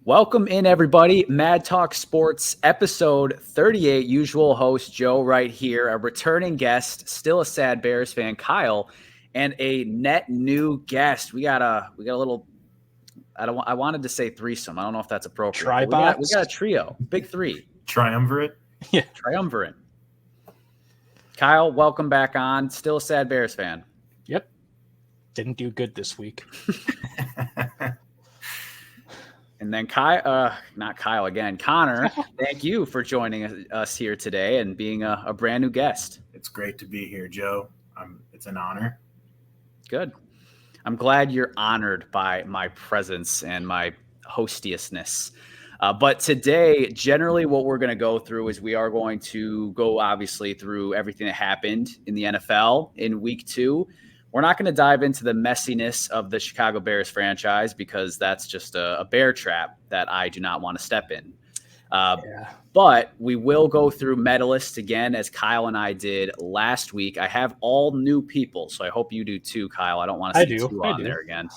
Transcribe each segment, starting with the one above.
Welcome in, everybody. Mad Talk Sports, episode 38. Usual host Joe right here. A returning guest, still a sad Bears fan, Kyle, and a net new guest. We got a little. I wanted to say threesome. I don't know if that's appropriate. We got a trio, big three, triumvirate. Yeah, triumvirate. Kyle, welcome back on. Still a sad Bears fan. Yep, didn't do good this week. And then not Kyle again, Connor, thank you for joining us here today and being a brand new guest. It's great to be here, Joe. It's an honor. Good. I'm glad you're honored by my presence and my hostiousness. But today, generally what we're going to go through is we are going to go obviously through everything that happened in the NFL in week 2. We're not going to dive into the messiness of the Chicago Bears franchise because that's just a bear trap that I do not want to step in. But we will go through medalists again, as Kyle and I did last week. I have all new people, so I hope you do too, Kyle. I don't want to see two on there again.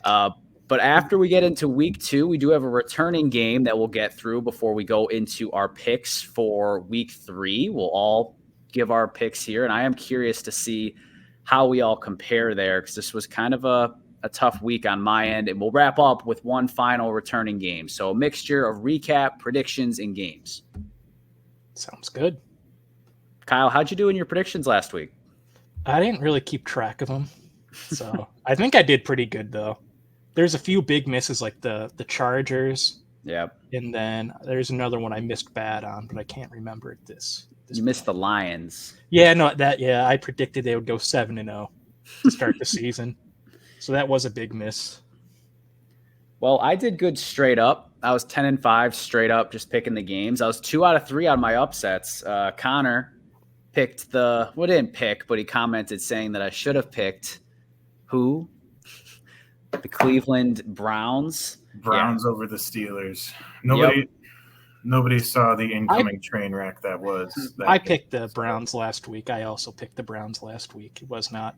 But after we get into week 2, we do have a returning game that we'll get through before we go into our picks for week 3. We'll all give our picks here, and I am curious to see how we all compare there, because this was kind of a tough week on my end. And we'll wrap up with one final returning game. So a mixture of recap, predictions, and games. Sounds good. Kyle, how'd you do in your predictions last week? I didn't really keep track of them. So I think I did pretty good, though. There's a few big misses, like the Chargers. Yep. And then there's another one I missed bad on, but I can't remember it this you missed the Lions. Yeah, no, I predicted they would go 7-0 to start the season. So that was a big miss. Well, I did good straight up. I was 10-5 straight up, just picking the games. I was 2 out of 3 on my upsets. Connor picked didn't pick, but he commented saying that I should have picked who? The Cleveland Browns. Over the Steelers. Nobody saw the incoming train wreck that was. I picked the Browns last week. I also picked the Browns last week. It was not.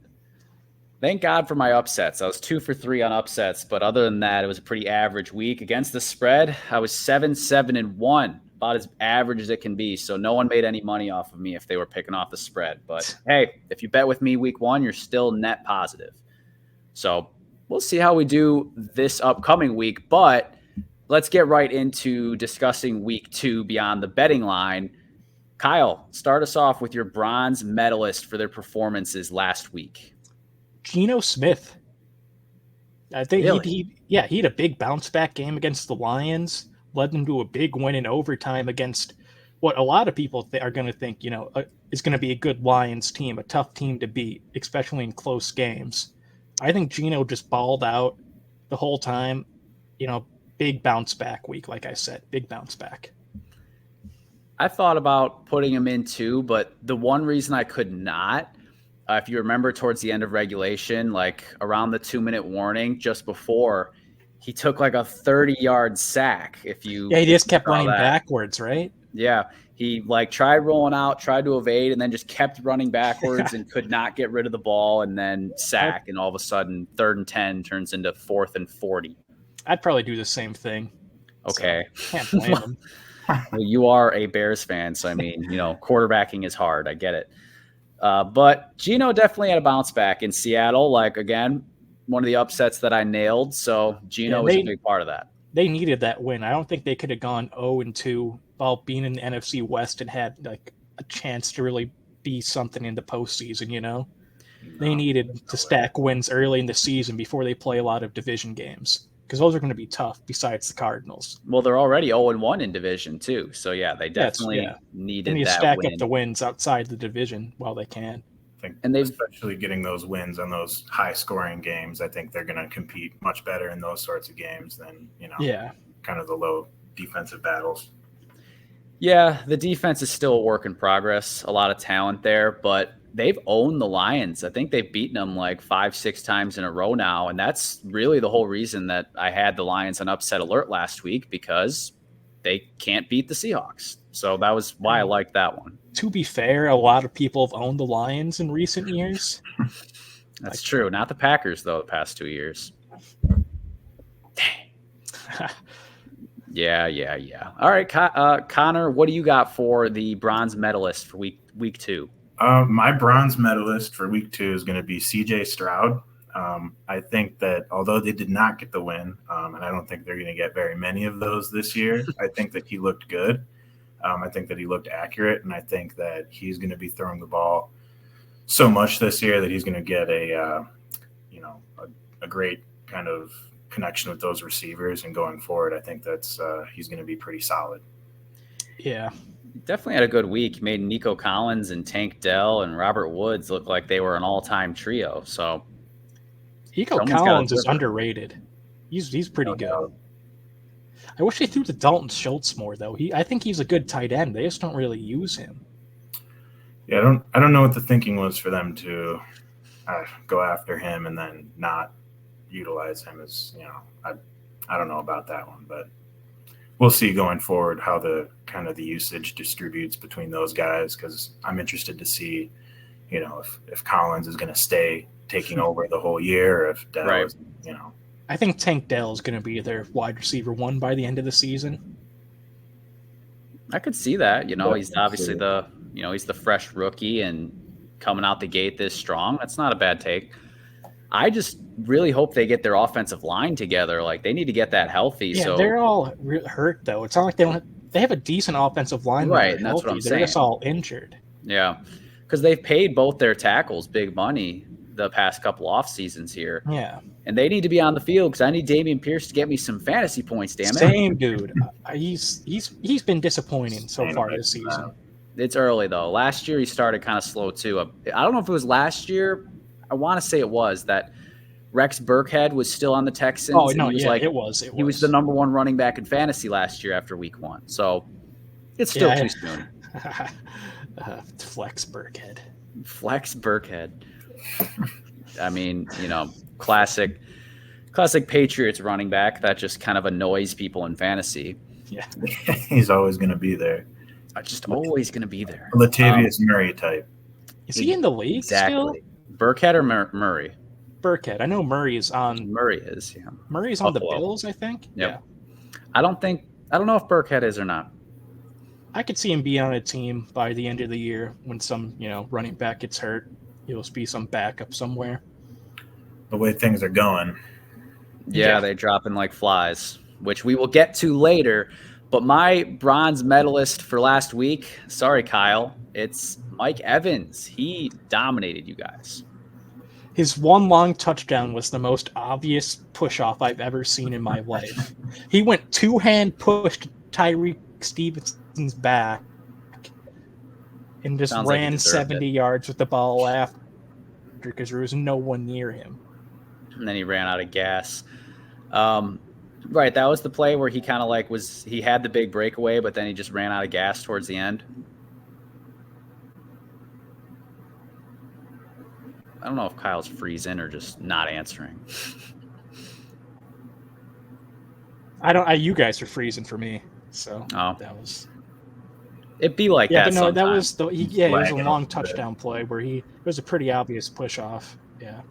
Thank God for my upsets. I was 2 for 3 on upsets, but other than that, it was a pretty average week. Against the spread, I was 7-7-1, about as average as it can be. So no one made any money off of me if they were picking off the spread. But hey, if you bet with me week 1, you're still net positive. So we'll see how we do this upcoming week, but let's get right into discussing week 2 beyond the betting line. Kyle, start us off with your bronze medalist for their performances last week. Geno Smith. I think he had a big bounce back game against the Lions, led them to a big win in overtime against what a lot of people are going to think, is going to be a good Lions team, a tough team to beat, especially in close games. I think Geno just balled out the whole time, big bounce back week, like I said, big bounce back. I thought about putting him in too, but the one reason I could not, if you remember towards the end of regulation, like around the 2-minute warning, just before, he took like a 30-yard sack. He just kept running backwards, right? Yeah. He tried rolling out, tried to evade, and then just kept running backwards and could not get rid of the ball, and then sack. And all of a sudden, 3rd and 10 turns into 4th and 40. I'd probably do the same thing. Okay. So can't blame him. Well, you are a Bears fan, so I mean, quarterbacking is hard. I get it. But Geno definitely had a bounce back in Seattle. Again, one of the upsets that I nailed. So Geno was a big part of that. They needed that win. I don't think they could have gone 0-2 while being in the NFC West and had a chance to really be something in the postseason. No, they needed to stack wins early in the season before they play a lot of division games, because those are going to be tough besides the Cardinals. Well, they're already 0-1 in division too. So yeah, they definitely needed they need that to stack win. up the wins outside the division while they can. And especially getting those wins on those high-scoring games, I think they're going to compete much better in those sorts of games than kind of the low defensive battles. Yeah, the defense is still a work in progress. A lot of talent there, but they've owned the Lions. I think they've beaten them 5-6 times in a row now, and that's really the whole reason that I had the Lions on upset alert last week, because they can't beat the Seahawks. So that was why I liked that one. To be fair, a lot of people have owned the Lions in recent years. That's true. Not the Packers, though, the past 2 years. Dang. Yeah. All right, Connor, what do you got for the bronze medalist for week 2? My bronze medalist for week 2 is going to be CJ Stroud. I think that although they did not get the win, and I don't think they're going to get very many of those this year, I think that he looked good. I think that he looked accurate, and I think that he's going to be throwing the ball so much this year that he's going to get a great kind of connection with those receivers. And going forward, I think that's he's going to be pretty solid. Yeah. Definitely had a good week. He made Nico Collins and Tank Dell and Robert Woods look like they were an all-time trio. So Nico Collins is underrated. He's pretty good. I wish they threw to Dalton Schultz more, though. I think he's a good tight end. They just don't really use him. Yeah, I don't know what the thinking was for them to go after him and then not utilize him as, I don't know about that one, but we'll see going forward how the kind of the usage distributes between those guys, because I'm interested to see, if Collins is going to stay taking over the whole year, or if Dell is, I think Tank Dell is going to be their wide receiver 1 by the end of the season. I could see that. He's obviously he's the fresh rookie and coming out the gate this strong. That's not a bad take. I just really hope they get their offensive line together. Like, they need to get that healthy. Yeah, so they're all hurt, though. It's not like they have a decent offensive line. Right, and that's what I'm saying. They're just all injured. Yeah, because they've paid both their tackles big money the past couple off seasons here. Yeah. And they need to be on the field, because I need Dameon Pierce to get me some fantasy points, damn it. Same dude. He's been disappointing so far this season. It's early, though. Last year he started kind of slow, too. I don't know if it was last year. I want to say it was that Rex Burkhead was still on the Texans. Oh, no, it was. He was the number 1 running back in fantasy last year after week 1. So it's still too soon. Flex Burkhead. I mean, classic Patriots running back that just kind of annoys people in fantasy. Yeah. He's always going to be there. Just always going to be there. Latavius Murray type. Is he in the league still? Burkhead or Murray? Burkhead. I know Murray is on. Murray is, yeah. Murray's on Buffalo. The Bills, I think. Yep. Yeah. I don't know if Burkhead is or not. I could see him be on a team by the end of the year when some, running back gets hurt. He'll be some backup somewhere. The way things are going. Yeah, they drop in like flies, which we will get to later. But my bronze medalist for last week, sorry, Kyle, it's Mike Evans. He dominated you guys. His one long touchdown was the most obvious push-off I've ever seen in my life. He went two-hand pushed Tyreek Stevenson's back and just ran 70 yards with the ball after because there was no one near him. And then he ran out of gas. Right, that was the play where he kind of he had the big breakaway, but then he just ran out of gas towards the end. I don't know if Kyle's freezing or just not answering. You guys are freezing for me, so that was. It'd be like that. Yeah, but no, sometimes. That was it was a long touchdown play where it was a pretty obvious push off. Yeah.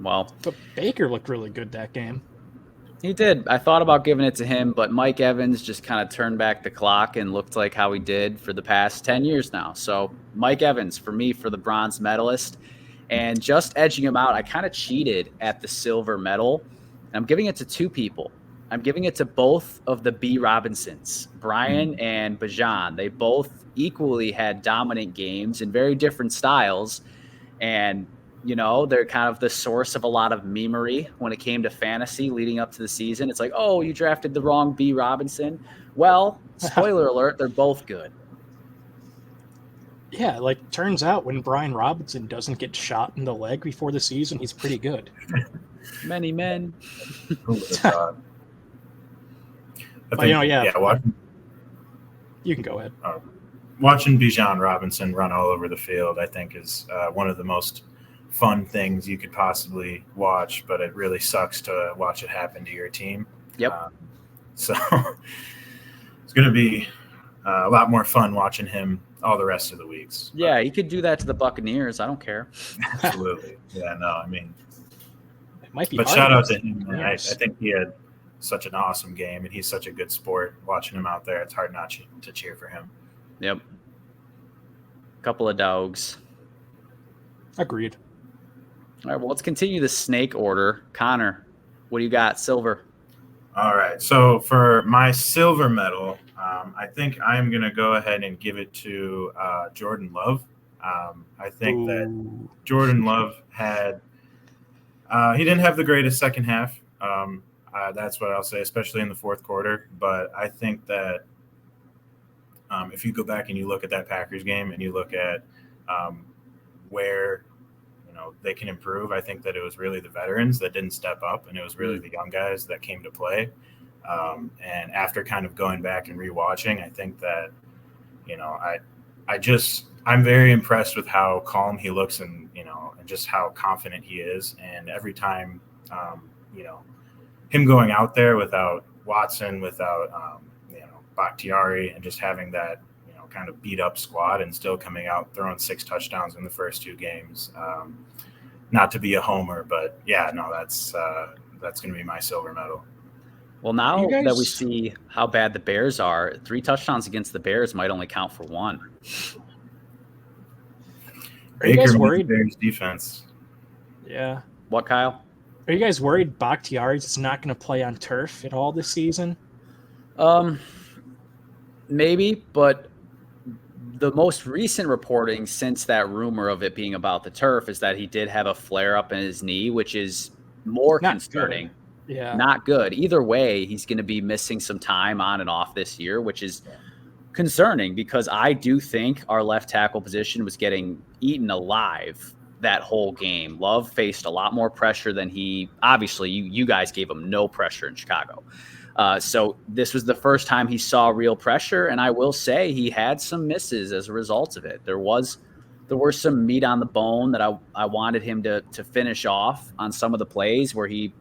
Well, but Baker looked really good that game. He did. I thought about giving it to him, but Mike Evans just kind of turned back the clock and looked like how he did for the past 10 years now. So Mike Evans for me for the bronze medalist. And just edging him out, I kind of cheated at the silver medal. I'm giving it to two people. I'm giving it to both of the B. Robinsons, Brian and Bajan. They both equally had dominant games in very different styles. And, they're kind of the source of a lot of memery when it came to fantasy leading up to the season. It's like, oh, you drafted the wrong B. Robinson. Well, spoiler alert, they're both good. Yeah, turns out when Brian Robinson doesn't get shot in the leg before the season, he's pretty good. Many men. Watching, you can go ahead. Watching Bijan Robinson run all over the field, I think, is one of the most fun things you could possibly watch, but it really sucks to watch it happen to your team. Yep. So it's going to be a lot more fun watching him all the rest of the weeks. Yeah, he could do that to the Buccaneers. I don't care. Absolutely. Yeah, no, I mean, it might be. But shout out to him. I think he had such an awesome game, and he's such a good sport. Watching him out there, it's hard not to cheer for him. Yep. Couple of dogs. Agreed. All right, well, let's continue the snake order. Connor, what do you got? Silver. All right. So for my silver medal, I think I'm going to go ahead and give it to Jordan Love. I think that Jordan Love had he didn't have the greatest second half. That's what I'll say, especially in the fourth quarter. But I think that if you go back and you look at that Packers game and you look at where they can improve, I think that it was really the veterans that didn't step up, and it was really the young guys that came to play. And after kind of going back and rewatching, I think that I'm very impressed with how calm he looks, and and just how confident he is. And every time, him going out there without Watson, without Bakhtiari, and just having that kind of beat up squad, and still coming out throwing 6 touchdowns in the first 2 games. Not to be a homer, but yeah, no, that's going to be my silver medal. Well, now that we see how bad the Bears are, 3 touchdowns against the Bears might only count for 1. Are you guys worried? Bears defense. Yeah. What, Kyle? Are you guys worried Bakhtiari is not going to play on turf at all this season? Maybe, but the most recent reporting since that rumor of it being about the turf is that he did have a flare up in his knee, which is more concerning. Yeah. Not good. Either way, he's going to be missing some time on and off this year, which is concerning, because I do think our left tackle position was getting eaten alive that whole game. Love faced a lot more pressure than obviously you guys gave him no pressure in Chicago. So this was the first time he saw real pressure, and I will say he had some misses as a result of it. There were some meat on the bone that I wanted him to finish off on some of the plays where he,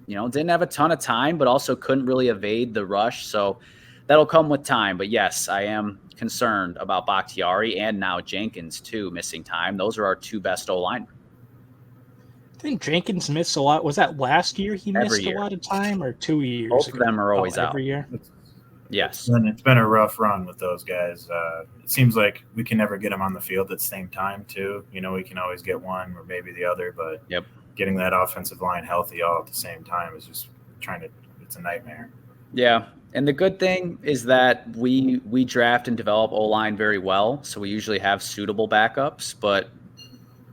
didn't have a ton of time, but also couldn't really evade the rush. So that'll come with time. But yes, I am concerned about Bakhtiari and now Jenkins too, missing time. Those are our 2 best O-linemen. I think Jenkins missed a lot. Was that last year he missed a lot of time, or 2 years Both ago? of them are always out. Every year? Yes. And it's been a rough run with those guys. It seems like we can never get them on the field at the same time, too. We can always get one or maybe the other, but getting that offensive line healthy all at the same time is just it's a nightmare. Yeah. And the good thing is that we draft and develop O-line very well, so we usually have suitable backups, but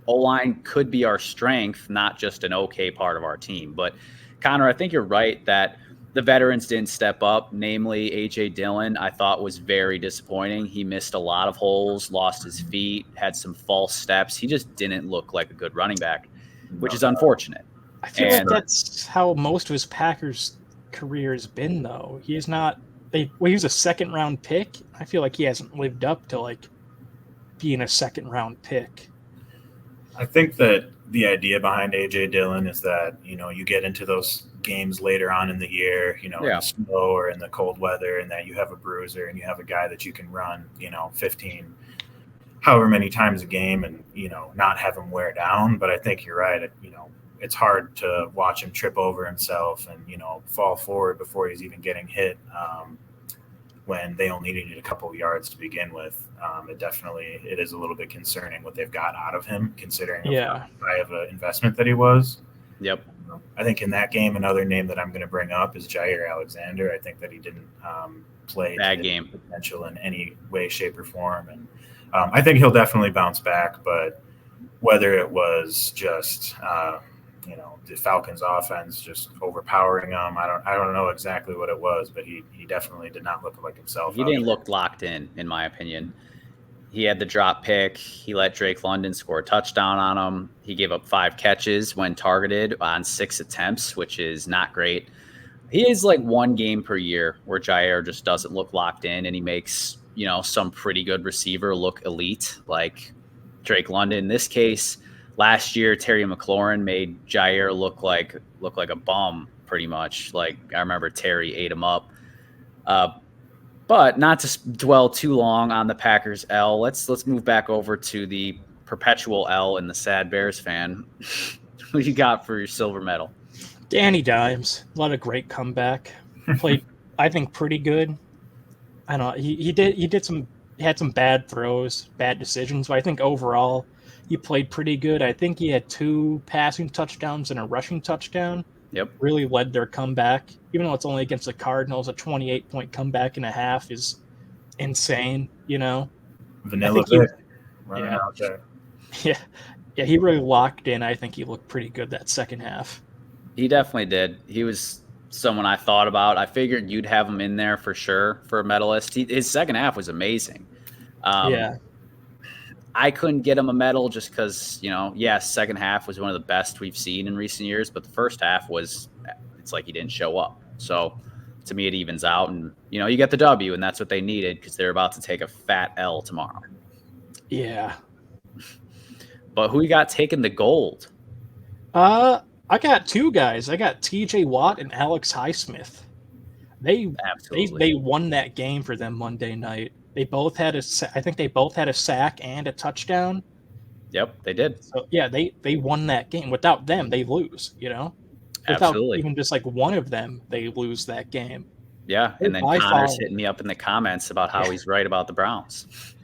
O-line could be our strength, not just an okay part of our team. But Connor, I think you're right that the veterans didn't step up, namely A.J. Dillon. I thought was very disappointing. He missed a lot of holes, lost his feet, had some false steps. He just didn't look like a good running back, which is unfortunate. I feel like that's how most of his Packers career has been, though. He's not he was a 2nd-round pick. I feel like he hasn't lived up to being a 2nd-round pick. I think that the idea behind A.J. Dillon is that, you get into those games later on in the year, in the snow or in the cold weather, and that you have a bruiser and you have a guy that you can run, 15, however many times a game, and, not have him wear down. But I think you're right. It's hard to watch him trip over himself and, fall forward before he's even getting hit. When they only needed a couple of yards to begin with. It is a little bit concerning what they've got out of him, considering how high of an investment that he was. Yep. I think in that game, another name that I'm going to bring up is Jair Alexander. I think that he didn't play bad game potential in any way, shape, or form, and I think he'll definitely bounce back. But whether it was just the Falcons' offense just overpowering him, I don't know exactly what it was, but he definitely did not look like himself. He didn't look locked in my opinion. He had the drop pick. He let Drake London score a touchdown on him. He gave up 5 catches when targeted on 6 attempts, which is not great. He is 1 game per year where Jair just doesn't look locked in, and he makes, some pretty good receiver look elite, like Drake London in this case. Last year, Terry McLaurin made Jair look like a bum, pretty much. I remember Terry ate him up. But not to dwell too long on the Packers L, let's move back over to the perpetual L in the sad Bears fan. What you got for your silver medal? Danny Dimes, a lot of great comeback. Played, I think, pretty good. I don't know. He had some bad throws, bad decisions, but I think overall he played pretty good. I think he had 2 passing touchdowns and a rushing touchdown. Yep. Really led their comeback. Even though it's only against the Cardinals, a 28-point comeback and a half is insane, you know? Vanilla Vic running yeah. out there. Yeah, he really locked in. I think he looked pretty good that second half. He definitely did. He was someone I thought about. I figured you'd have him in there for sure for a medalist. His second half was amazing. Yeah. I couldn't get him a medal just because, second half was one of the best we've seen in recent years, but the first half it's like he didn't show up. So to me, it evens out, and, you get the W, and that's what they needed because they're about to take a fat L tomorrow. Yeah. But who you got taking the gold? I got 2 guys. I got TJ Watt and Alex Highsmith. They won that game for them Monday night. I think they both had a sack and a touchdown. Yep, they did. So yeah, they won that game. Without them, they lose, Without Absolutely. even just like one of them, they lose that game. Yeah, and then Connor's hitting me up in the comments about how he's right about the Browns.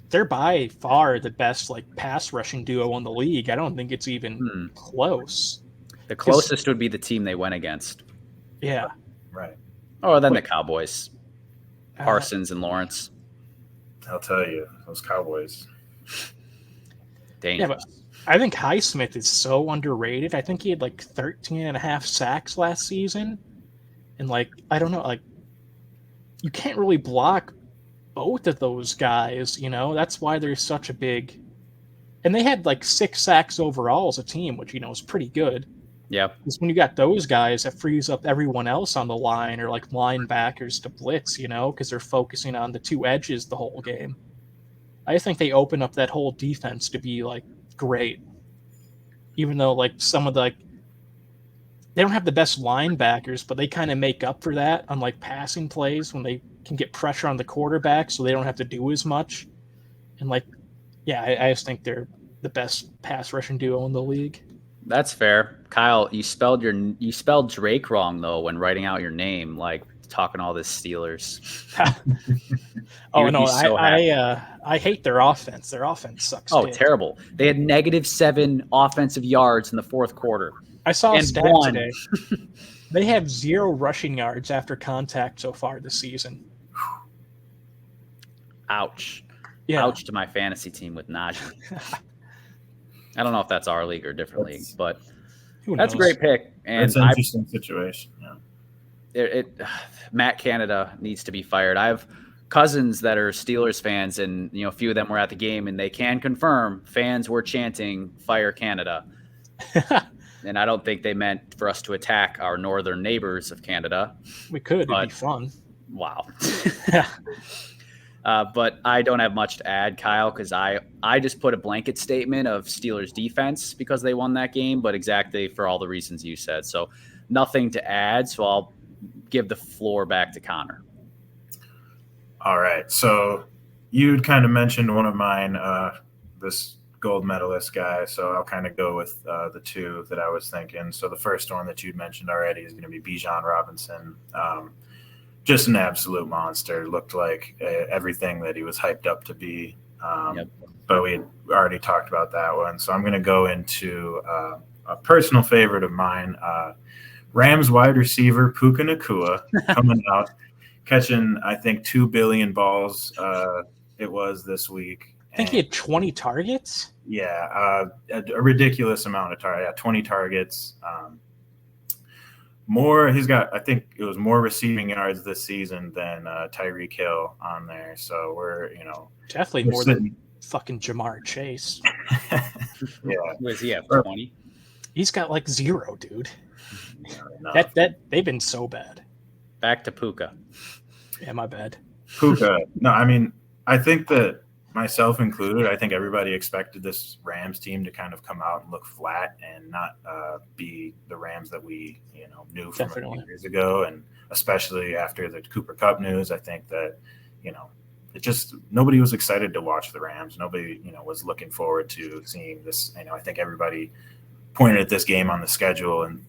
They're by far the best pass rushing duo in the league. I don't think it's even close. The closest would be the team they went against. Yeah. Right. Or then the Cowboys. Parsons and Lawrence. I'll tell you, those Cowboys. Dangerous. Yeah, but I think Highsmith is so underrated. I think he had 13 and a half sacks last season. And I don't know, you can't really block both of those guys, That's why there's such a big... And they had 6 sacks overall as a team, which, is pretty good. Yeah. Because when you got those guys, that frees up everyone else on the line or linebackers to blitz, because they're focusing on the 2 edges the whole game. I think they open up that whole defense to be great. Even though some of they don't have the best linebackers, but they kind of make up for that on passing plays when they can get pressure on the quarterback so they don't have to do as much. And I just think they're the best pass rushing duo in the league. That's fair. Kyle, you spelled Drake wrong though when writing out your name, talking all this Steelers. I hate their offense. Their offense sucks. Oh, terrible. They had -7 offensive yards in the fourth quarter. I saw a stat today. They have 0 rushing yards after contact so far this season. Ouch. Yeah. Ouch to my fantasy team with Najee. I don't know if that's our league or a different league, but that's a great pick. And it's an interesting situation. Yeah. Matt Canada needs to be fired. I have cousins that are Steelers fans, and a few of them were at the game, and they can confirm fans were chanting "Fire Canada." And I don't think they meant for us to attack our northern neighbors of Canada. We could. It'd be fun. Wow. But I don't have much to add, Kyle, because I just put a blanket statement of Steelers defense because they won that game, but exactly for all the reasons you said. So nothing to add. So I'll give the floor back to Connor. All right. So you'd kind of mentioned one of mine, this gold medalist guy. So I'll kind of go with the 2 that I was thinking. So the first one that you'd mentioned already is going to be Bijan Robinson. Just an absolute monster. Looked like everything that he was hyped up to be. But we had already talked about that one. So I'm going to go into a personal favorite of mine, Rams wide receiver Puka Nacua coming out, catching, I think, 2 billion balls it was this week. I think he had 20 targets. Yeah, a ridiculous amount of targets. 20 targets. He's got, I think it was more receiving yards this season than Tyreek Hill on there. So we're, definitely more than fucking Jamar Chase. Yeah. Was he at 20? He's got 0, dude. No. That they've been so bad. Back to Puka. Yeah, my bad. Puka. No, I mean, I think that myself included, I think everybody expected this Rams team to kind of come out and look flat and not be the Rams that we knew from a few years ago, and especially after the Cooper Kupp news. I think that it just nobody was excited to watch the Rams. Nobody was looking forward to seeing this. I think everybody pointed at this game on the schedule and,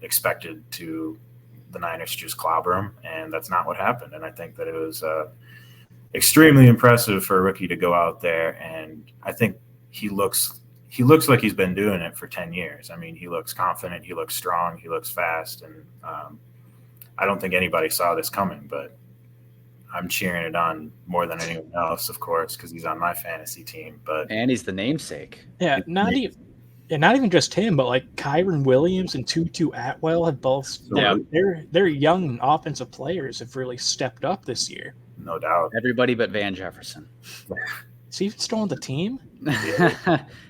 expected the Niners to just clobber them, and that's not what happened. And I think that it was extremely impressive for a rookie to go out there, and I think he looks like he's been doing it for 10 years. I mean, he looks confident, he looks strong, he looks fast, and I don't think anybody saw this coming, but I'm cheering it on more than anyone else, of course, because he's on my fantasy team. And he's the namesake. Yeah, not even just him, but like Kyron Williams and Tutu Atwell have both. Yeah, they're young offensive players have really stepped up this year. No doubt. Everybody but Van Jefferson. Is he still on the team?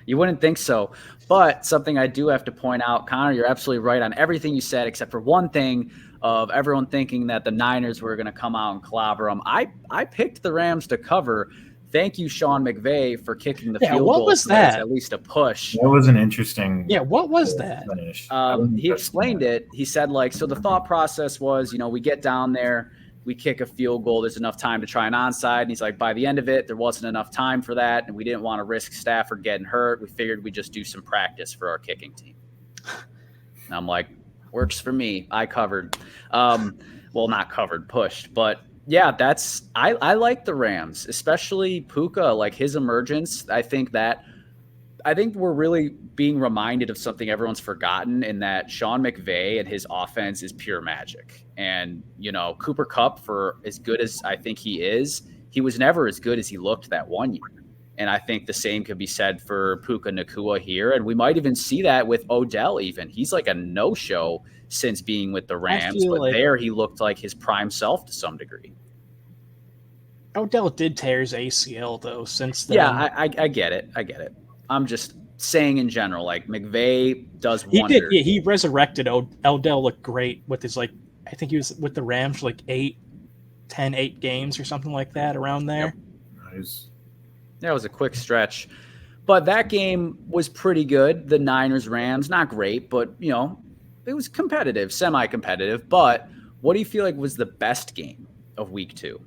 You wouldn't think so. But something I do have to point out, Connor, you're absolutely right on everything you said, except for one thing of everyone thinking that the Niners were going to come out and clobber them. I picked the Rams to cover. Thank you, Sean McVay, for kicking the field goal. What was that? At least a push. That was an interesting. Yeah, what was that? Finish. He explained it. He said, so the thought process was, we get down there, we kick a field goal. There's enough time to try an onside. And he's like, by the end of it, there wasn't enough time for that. And we didn't want to risk Stafford getting hurt. We figured we'd just do some practice for our kicking team. And I'm like, works for me. I covered. Well, not covered, pushed. But yeah, I like the Rams, especially Puka, like his emergence. I think we're really being reminded of something everyone's forgotten, in that Sean McVay and his offense is pure magic. And, Cooper Kupp, for as good as I think he is, he was never as good as he looked that one year. And I think the same could be said for Puka Nacua here. And we might even see that with Odell even. He's like a no-show since being with the Rams. But there he looked like his prime self to some degree. Odell did tear his ACL, though, since then. Yeah, I get it. I'm just saying in general, like McVay does wonders. He did. Yeah, he resurrected Odell. Looked great with his, I think he was with the Rams for 8 games or something like that, around there. Yep. Nice. That was a quick stretch. But that game was pretty good. The Niners-Rams, not great, but, it was competitive, semi-competitive. But what do you feel like was the best game of week 2?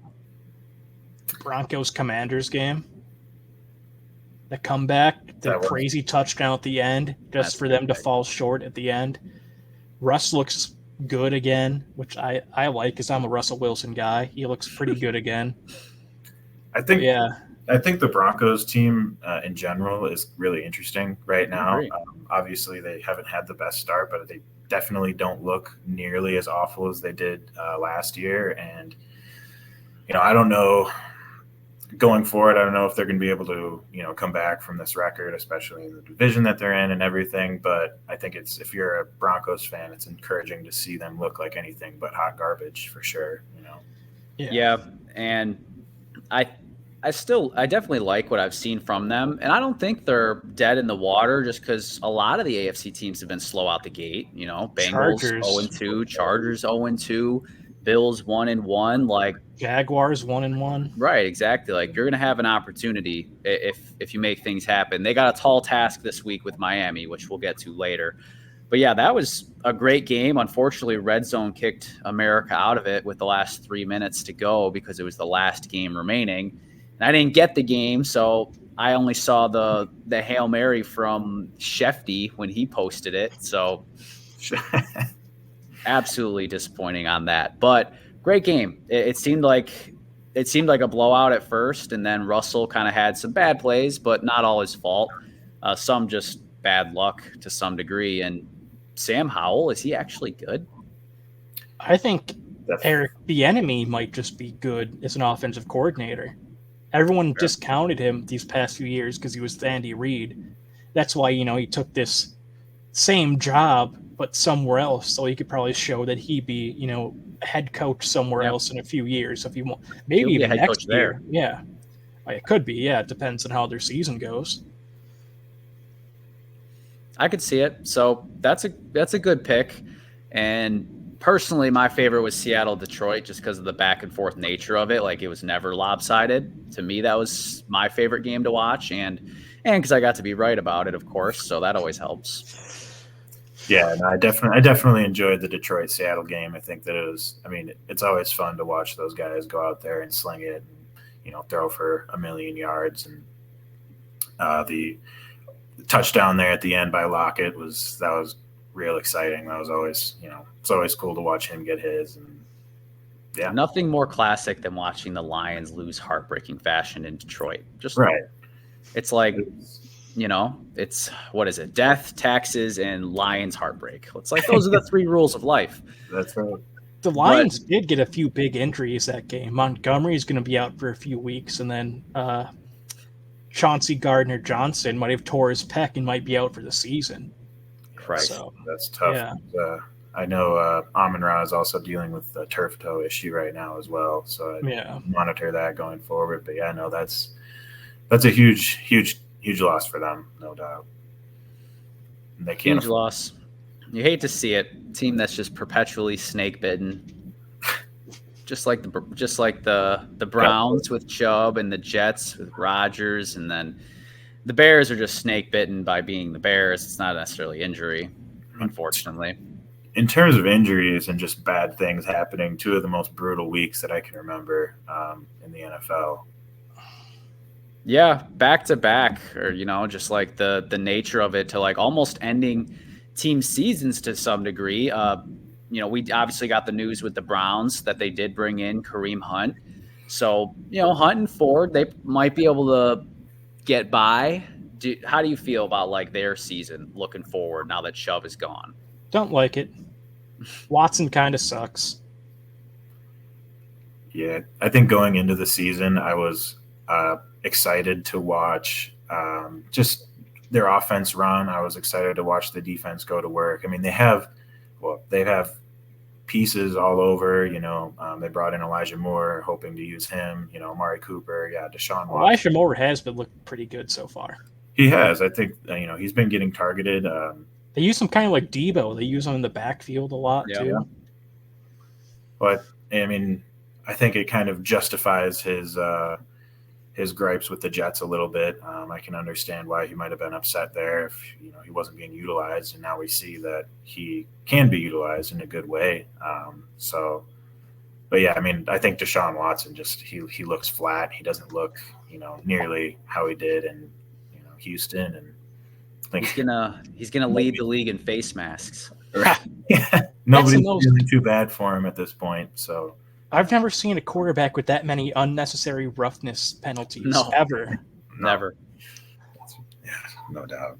Broncos-Commanders game. The comeback, the crazy touchdown at the end, just for them to fall short at the end. Russ looks good again, which I like because I'm a Russell Wilson guy. He looks pretty good again. I think the Broncos team in general is really interesting right now. Obviously, they haven't had the best start, but they definitely don't look nearly as awful as they did last year. And, I don't know. Going forward, I don't know if they're going to be able to, come back from this record, especially in the division that they're in and everything. But I think if you're a Broncos fan, it's encouraging to see them look like anything but hot garbage for sure. Yeah, and I definitely like what I've seen from them, and I don't think they're dead in the water just because a lot of the AFC teams have been slow out the gate. Bengals 0-2, Chargers 0-2, Bills 1-1, Jaguars 1-1. Right, exactly. You're going to have an opportunity if you make things happen. They got a tall task this week with Miami, which we'll get to later. But yeah, that was a great game. Unfortunately, Red Zone kicked America out of it with the last 3 minutes to go because it was the last game remaining. And I didn't get the game, so I only saw the Hail Mary from Shefty when he posted it. So absolutely disappointing on that. But great game. It seemed like a blowout at first, and then Russell kind of had some bad plays, but not all his fault. Some just bad luck to some degree. And Sam Howell, is he actually good? I think Eric Bieniemy might just be good as an offensive coordinator. Everyone discounted him these past few years because he was Andy Reid. That's why, he took this same job, but somewhere else, so he could probably show that he'd be, head coach somewhere else in a few years. If you want, maybe even next year. Yeah, it could be. Yeah, it depends on how their season goes. I could see it. So that's a good pick. And personally, my favorite was Seattle-Detroit just because of the back and forth nature of it. It was never lopsided. To me, that was my favorite game to watch, and because I got to be right about it, of course. So that always helps. Yeah, no, I definitely enjoyed the Detroit-Seattle game. I think that it was. I mean, it's always fun to watch those guys go out there and sling it, and throw for 1,000,000 yards. And touchdown there at the end by Lockett was real exciting. That was always, it's always cool to watch him get his. And yeah, nothing more classic than watching the Lions lose heartbreaking fashion in Detroit. Just right. It's like, it's what is it? Death, taxes, and Lions heartbreak. It's like those are the 3 rules of life. That's right. The Lions did get a few big injuries that game. Montgomery's going to be out for a few weeks, and then Chauncey Gardner-Johnson might have tore his pec and might be out for the season. Christ. So, that's tough. Yeah. I know Amon-Ra is also dealing with the turf toe issue right now as well. So I monitor that going forward. But yeah, no, that's a huge loss for them, no doubt. And they can't. Huge loss. You hate to see it. Team that's just perpetually snake bitten. Just like the Browns with Chubb and the Jets with Rodgers, and then the Bears are just snake bitten by being the Bears. It's not necessarily injury, unfortunately. In terms of injuries and just bad things happening, 2 of the most brutal weeks that I can remember in the NFL. Yeah, back to back, or just like the nature of it to like almost ending team seasons to some degree. We obviously got the news with the Browns that they did bring in Kareem Hunt. So, Hunt and Ford, they might be able to get by. How do you feel about like their season looking forward now that Chubb is gone? Don't like it. Watson kind of sucks. Yeah, I think going into the season, I was excited to watch just their offense run. I was excited to watch the defense go to work. I mean, they have pieces all over. They brought in Elijah Moore, hoping to use him. Amari Cooper, Deshaun Watson. Elijah Moore has been looking pretty good so far. He has. I think he's been getting targeted. They use him kind of like Debo. They use him in the backfield a lot too. But I mean, I think it kind of justifies his gripes with the Jets a little bit. I can understand why he might have been upset there if he wasn't being utilized, and now we see that he can be utilized in a good way. But yeah, I mean, I think Deshaun Watson just he looks flat. He doesn't look nearly how he did in Houston, and I think he's gonna lead the league in face masks. Yeah, nobody's feeling too bad for him at this point. So. I've never seen a quarterback with that many unnecessary roughness penalties ever. Never. Yeah, no doubt.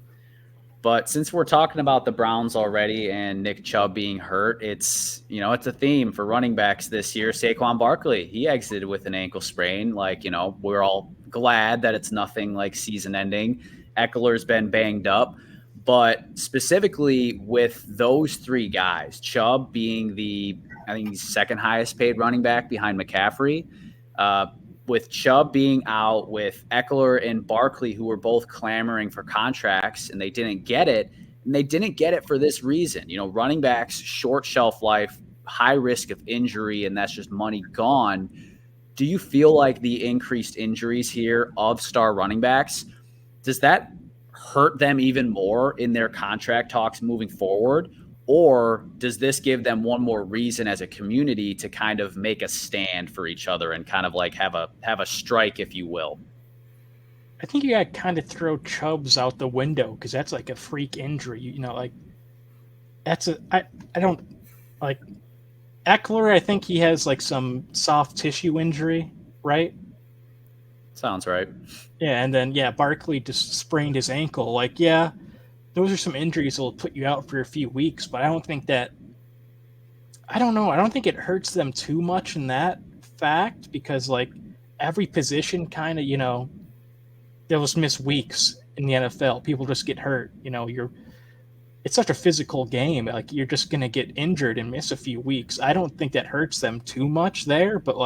But since we're talking about the Browns already and Nick Chubb being hurt, it's a theme for running backs this year. Saquon Barkley, he exited with an ankle sprain. We're all glad that it's nothing like season ending. Eckler's been banged up. But specifically with those 3 guys, Chubb being I think he's second highest paid running back behind McCaffrey. With Chubb being out, with Eckler and Barkley, who were both clamoring for contracts and they didn't get it. And they didn't get it for this reason. Running backs, short shelf life, high risk of injury, and that's just money gone. Do you feel like the increased injuries here of star running backs, does that hurt them even more in their contract talks moving forward? Or does this give them one more reason as a community to kind of make a stand for each other and kind of like have a strike, if you will? I think you got to kind of throw Chubbs out the window because that's like a freak injury. I don't like Eckler. I think he has like some soft tissue injury, right? Sounds right. Yeah, and then Barkley just sprained his ankle. Those are some injuries that will put you out for a few weeks, but I don't think that. I don't know. I don't think it hurts them too much in that fact because every position kind of they'll just miss weeks in the NFL. People just get hurt. It's such a physical game. You're just gonna get injured and miss a few weeks. I don't think that hurts them too much there, but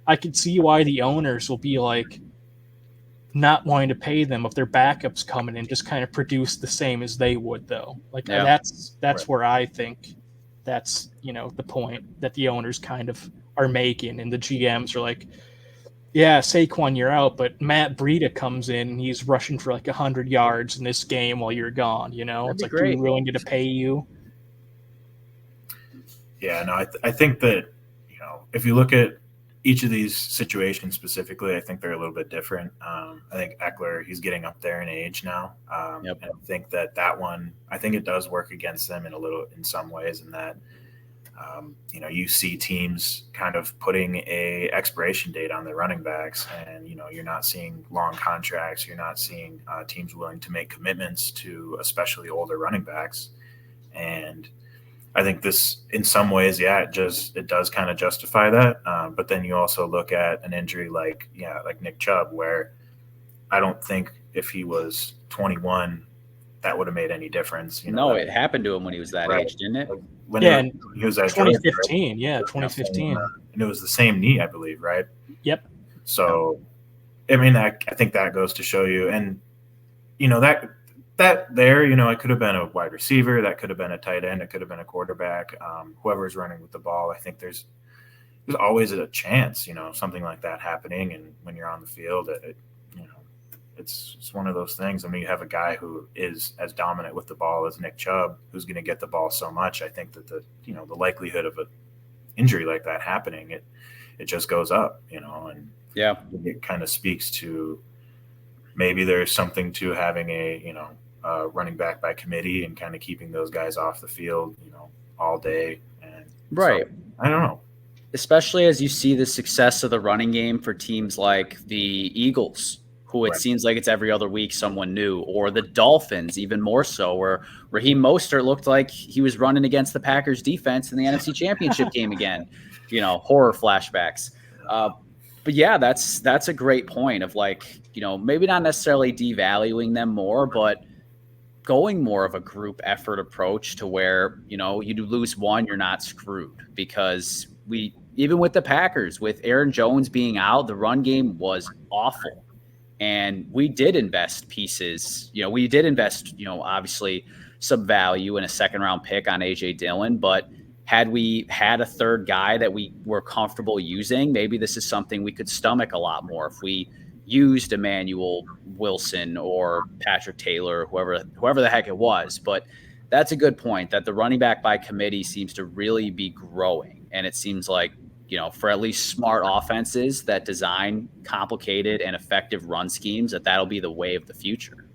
I could see why the owners will be not wanting to pay them if their backups come in and just kind of produce the same as they would, though. That's right. Where I think that's the point that the owners kind of are making, and the GMs are Saquon, you're out, but Matt Breida comes in and he's rushing for 100 yards in this game while you're gone. It's great. We're willing to pay you. Yeah, no, I think that if you look at each of these situations specifically, I think they're a little bit different. I think Eckler, he's getting up there in age now. Yep. And I think that one, I think it does work against them in some ways, in that, you see teams kind of putting a expiration date on their running backs, and, you're not seeing long contracts. You're not seeing teams willing to make commitments to especially older running backs. And I think this, in some ways, it does kind of justify that. But then you also look at an injury like Nick Chubb, where I don't think if he was 21, that would have made any difference. No, it happened to him when he was that age, didn't it? When he was at 2015, Georgia, right? 2015. And it was the same knee, I believe, right? Yep. So, I mean, I think that goes to show you, and that there, it could have been a wide receiver, that could have been a tight end, it could have been a quarterback, whoever's running with the ball. I think there's always a chance, something like that happening, and when you're on the field, it's one of those things. I mean, you have a guy who is as dominant with the ball as Nick Chubb, who's going to get the ball so much. I think that the likelihood of an injury like that happening, it just goes up, and it kind of speaks to maybe there's something to having a running back by committee and kind of keeping those guys off the field, all day. And right. So, I don't know. Especially as you see the success of the running game for teams like the Eagles, who it seems like it's every other week someone new, or the Dolphins, even more so, where Raheem Mostert looked like he was running against the Packers defense in the NFC Championship game again. Horror flashbacks. But yeah, that's a great point of maybe not necessarily devaluing them more, but going more of a group effort approach to where, you lose one, you're not screwed, because even with the Packers, with Aaron Jones being out, the run game was awful. And we did invest pieces. We did invest, obviously some value in a second-round pick on A.J. Dillon. But had we had a third guy that we were comfortable using, maybe this is something we could stomach a lot more if we used Emmanuel Wilson or Patrick Taylor, whoever the heck it was. But that's a good point, that the running back by committee seems to really be growing. And it seems like, for at least smart offenses that design complicated and effective run schemes, that'll be the way of the future.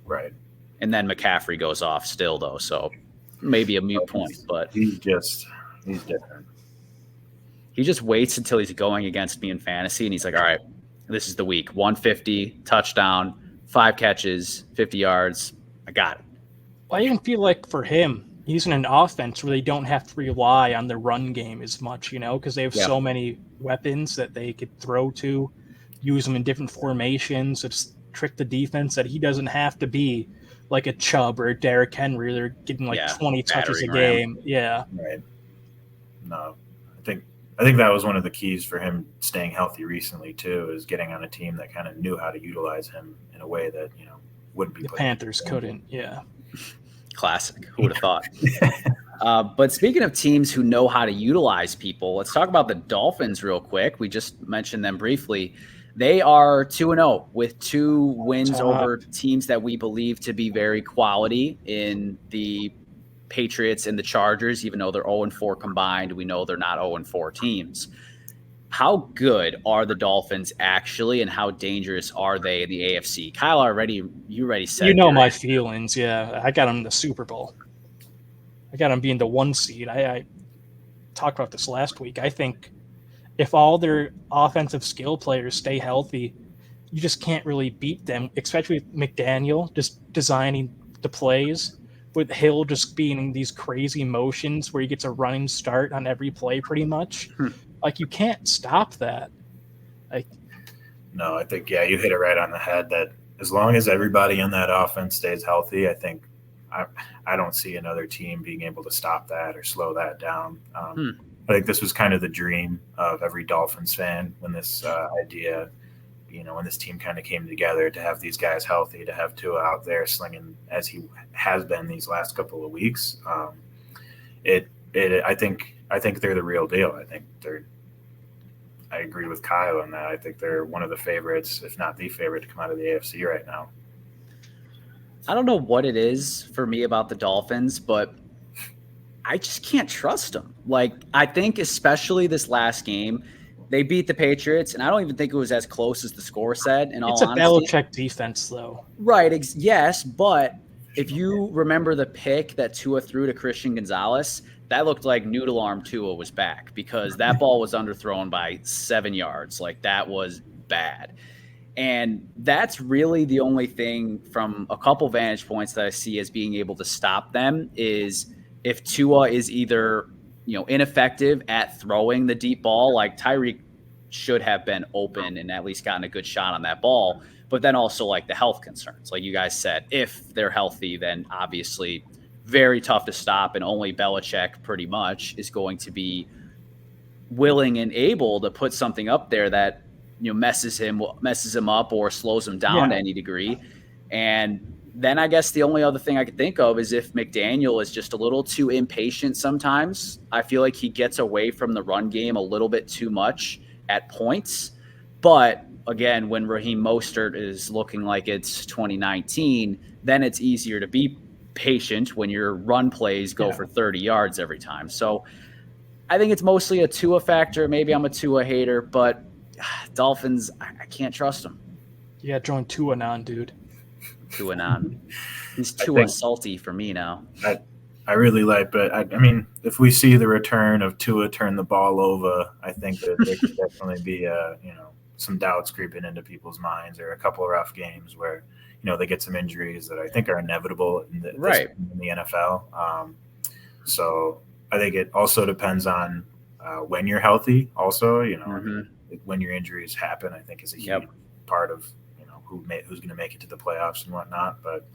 Right. And then McCaffrey goes off still, though, so maybe a moot point. But he's different. He just waits until he's going against me in fantasy, and he's like, all right, this is the week. 150, touchdown, 5 catches, 50 yards. I got it. Well, I even feel like for him, he's in an offense where they don't have to rely on the run game as much, because they have so many weapons that they could throw to, use them in different formations, just trick the defense, that he doesn't have to be like a Chubb or a Derrick Henry. They're getting 20 touches a game. Yeah. Right. No, I think that was one of the keys for him staying healthy recently too, is getting on a team that kind of knew how to utilize him in a way that, wouldn't be. The Panthers couldn't. Yeah. Classic. Who would have thought? But speaking of teams who know how to utilize people, let's talk about the Dolphins real quick. We just mentioned them briefly. They are 2-0 with 2 wins over teams that we believe to be very quality in the Patriots and the Chargers, even though they're 0-4 combined. We know they're not 0-4 teams. How good are the Dolphins actually, and how dangerous are they in the AFC? Kyle, you already said. My feelings. Yeah, I got them in the Super Bowl. I got them being the 1 seed. I talked about this last week. I think if all their offensive skill players stay healthy, you just can't really beat them, especially with McDaniel just designing the plays, with Hill just being in these crazy motions where he gets a running start on every play pretty much. You can't stop that. No, I think, you hit it right on the head, that as long as everybody in that offense stays healthy, I think I don't see another team being able to stop that or slow that down. I think this was kind of the dream of every Dolphins fan when this idea, when this team kind of came together, to have these guys healthy, to have Tua out there slinging as he has been these last couple of weeks. I think they're the real deal. I agree with Kyle on that. I think they're one of the favorites, if not the favorite, to come out of the AFC right now. I don't know what it is for me about the Dolphins, but I just can't trust them. I think especially this last game, They beat the Patriots, and I don't even think it was as close as the score said, in all It's a honesty. Belichick defense, though. Right, yes, but if you remember the pick that Tua threw to Christian Gonzalez, that looked like noodle arm Tua was back because that ball was underthrown by 7 yards. Like, that was bad. And that's really the only thing from a couple vantage points that I see as being able to stop them is if Tua is either, ineffective at throwing the deep ball, like Tyreek should have been open and at least gotten a good shot on that ball, but then also like the health concerns. Like you guys said, if they're healthy, then obviously very tough to stop, and only Belichick pretty much is going to be willing and able to put something up there that messes him up or slows him down to any degree. And then I guess the only other thing I could think of is if McDaniel is just a little too impatient sometimes. I feel like he gets away from the run game a little bit too much at points. But again, when Raheem Mostert is looking like it's 2019, then it's easier to be patient when your run plays go for 30 yards every time. So I think it's mostly a Tua factor. Maybe I'm a Tua hater, but Dolphins, I can't trust them. Yeah, join Tuanon, dude. Tuanon. He's Tua salty for me now. I really like, but I mean, if we see the return of Tua turn the ball over, I think that there could definitely be some doubts creeping into people's minds, or a couple of rough games where they get some injuries that I think are inevitable in the NFL. So I think it also depends on when you're healthy. Also, when your injuries happen, I think is a huge part of who's going to make it to the playoffs and whatnot. But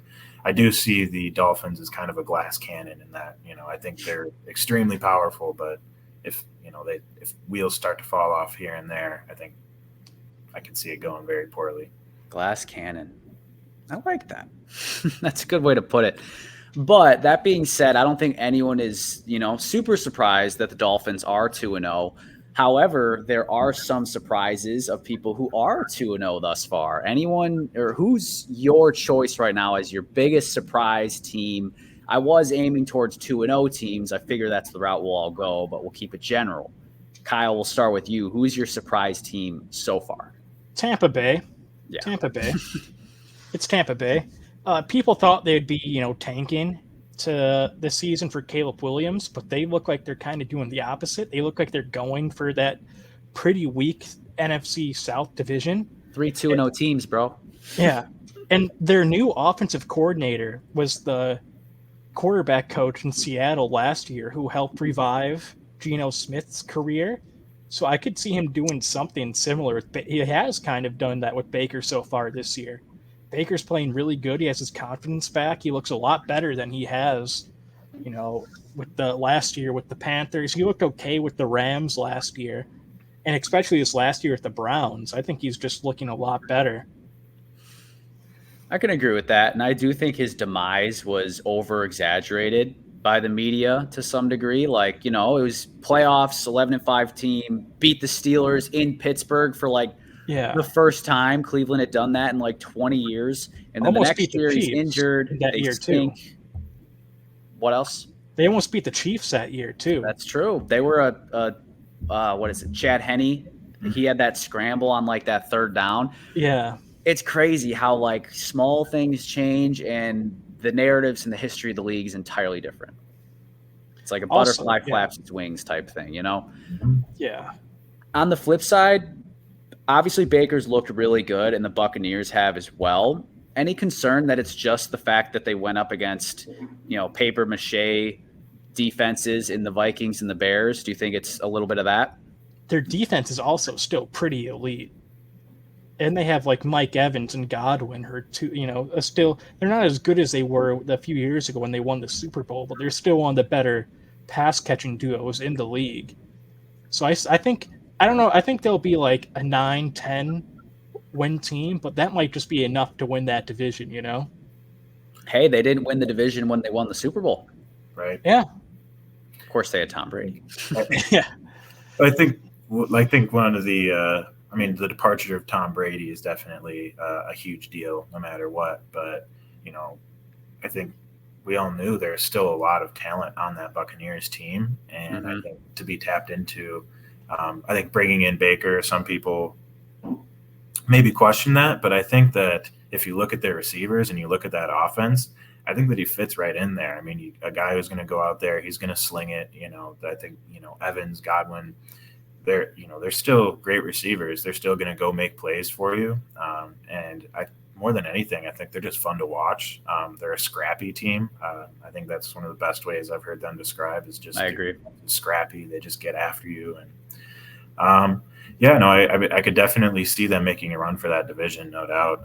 I do see the Dolphins as kind of a glass cannon in that I think they're extremely powerful, but if if wheels start to fall off here and there, I think I can see it going very poorly. Glass cannon. I like that. That's a good way to put it. But that being said, I don't think anyone is, super surprised that the Dolphins are 2-0. However, there are some surprises of people who are 2-0 thus far. Anyone, or who's your choice right now as your biggest surprise team? I was aiming towards 2-0 teams. I figure that's the route we'll all go, but we'll keep it general. Kyle, we'll start with you. Who's your surprise team so far? Tampa Bay. Yeah. Tampa Bay. It's Tampa Bay. People thought they'd be, tanking to this season for Caleb Williams, but they look like they're kind of doing the opposite. They look like they're going for that pretty weak NFC South division. 3 2-0 teams, bro. Yeah. And their new offensive coordinator was the quarterback coach in Seattle last year who helped revive Geno Smith's career. So I could see him doing something similar. He has kind of done that with Baker so far this year. Baker's playing really good. He has his confidence back. He looks a lot better than he has, with the last year with the Panthers. He looked okay with the Rams last year, and especially this last year with the Browns. I think he's just looking a lot better. I can agree with that, and I do think his demise was over-exaggerated by the media to some degree. Like, it was playoffs, 11-5 team, beat the Steelers in Pittsburgh for the first time. Cleveland had done that in 20 years. And then almost the next year he's injured. That year stink. Too. What else? They almost beat the Chiefs that year too. That's true. They were Chad Henne. He had that scramble on that third down. Yeah. It's crazy how small things change and the narratives and the history of the league is entirely different. It's like a butterfly flaps its wings type thing, Yeah. On the flip side, obviously Baker's looked really good and the Buccaneers have as well. Any concern that it's just the fact that they went up against, paper mache defenses in the Vikings and the Bears? Do you think it's a little bit of that? Their defense is also still pretty elite. And they have Mike Evans and Godwin, still they're not as good as they were a few years ago when they won the Super Bowl, but they're still one of the better pass catching duos in the league. So I think they'll be a 9-10 win team, but that might just be enough to win that division, Hey, they didn't win the division when they won the Super Bowl. Right. Yeah. Of course they had Tom Brady. Yeah. I think one of the the departure of Tom Brady is definitely a huge deal no matter what. But, I think we all knew there's still a lot of talent on that Buccaneers team. And I think to be tapped into I think bringing in Baker, some people maybe question that, but I think that if you look at their receivers and you look at that offense, I think that he fits right in there. I mean, a guy who's going to go out there, he's going to sling it. I think Evans, Godwin, they're still great receivers. They're still going to go make plays for you. And more than anything, I think they're just fun to watch. They're a scrappy team. I think that's one of the best ways I've heard them described is just I agree. Scrappy. They just get after you. And I could definitely see them making a run for that division, no doubt.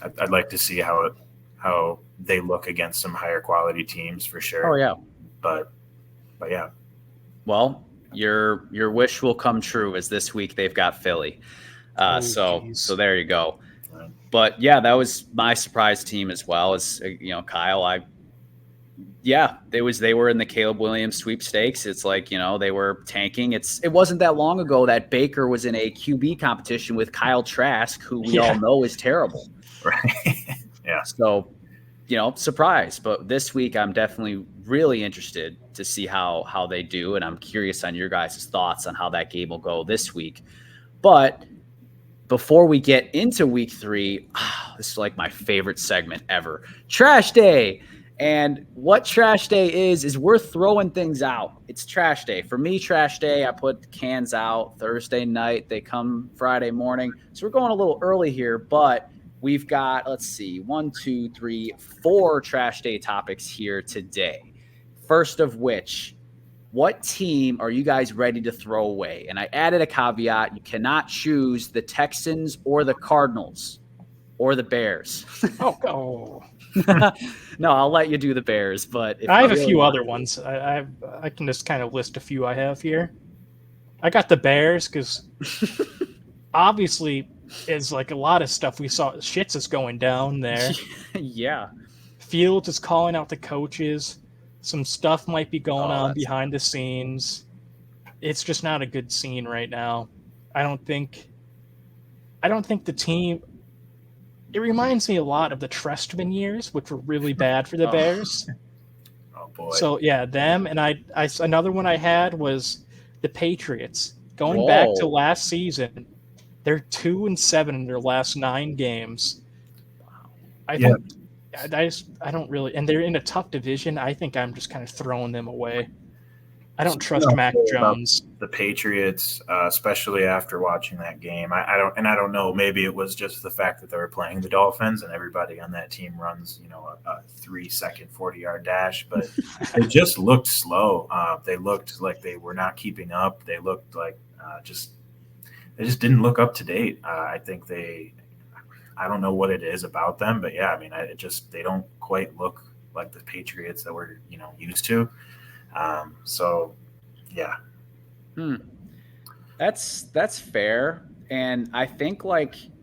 I'd like to see how they look against some higher quality teams for sure. Oh yeah. But yeah. Well, your wish will come true as this week they've got Philly. So there you go. Right. But yeah, that was my surprise team as well as Kyle. They were in the Caleb Williams sweepstakes. It's like, they were tanking. It wasn't that long ago that Baker was in a QB competition with Kyle Trask, who we all know is terrible. Right. Yeah. So, surprise. But this week I'm definitely really interested to see how they do. And I'm curious on your guys' thoughts on how that game will go this week. But before we get into week 3, this is like my favorite segment ever. Trash Day. And what Trash Day is we're throwing things out. It's Trash Day. For me, Trash Day, I put cans out Thursday night. They come Friday morning. So we're going a little early here, but we've got, 4 Trash Day topics here today. First of which, what team are you guys ready to throw away? And I added a caveat. You cannot choose the Texans or the Cardinals or the Bears. Oh. No, I'll let you do the Bears. But I have a few other ones. I can just kind of list a few I have here. I got the Bears because obviously it's like a lot of stuff we saw. Shits is going down there. Yeah. Fields is calling out the coaches. Some stuff might be going on behind the scenes. It's just not a good scene right now. I don't think the team. It reminds me a lot of the Trestman years, which were really bad for the Bears. Oh boy. So yeah, them and I another one I had was the Patriots. Going back to last season, they're 2-7 in their last 9 games. I don't really, and they're in a tough division. I think I'm just kind of throwing them away. I don't trust Mac Jones. The Patriots, especially after watching that game. I don't know. Maybe it was just the fact that they were playing the Dolphins and everybody on that team runs, a 3-second 40-yard dash, but they just looked slow. They looked like they were not keeping up. They looked like they just didn't look up to date. I think I don't know what it is about them, but yeah, I mean, they don't quite look like the Patriots that we're used to. So, yeah. That's fair, and I think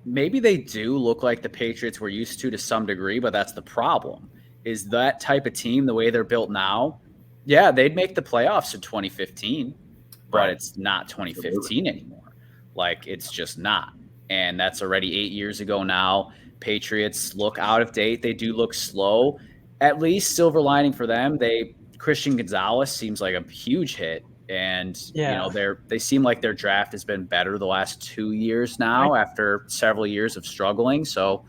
maybe they do look like the Patriots we're used to some degree, but that's the problem. Is that type of team the way they're built now? Yeah, they'd make the playoffs in 2015, but it's not 2015 anymore. It's just not. And that's already 8 years ago now. Patriots look out of date. They do look slow. At least silver lining for them, Christian Gonzalez seems like a huge hit. And, they seem like their draft has been better the last 2 years now after several years of struggling. So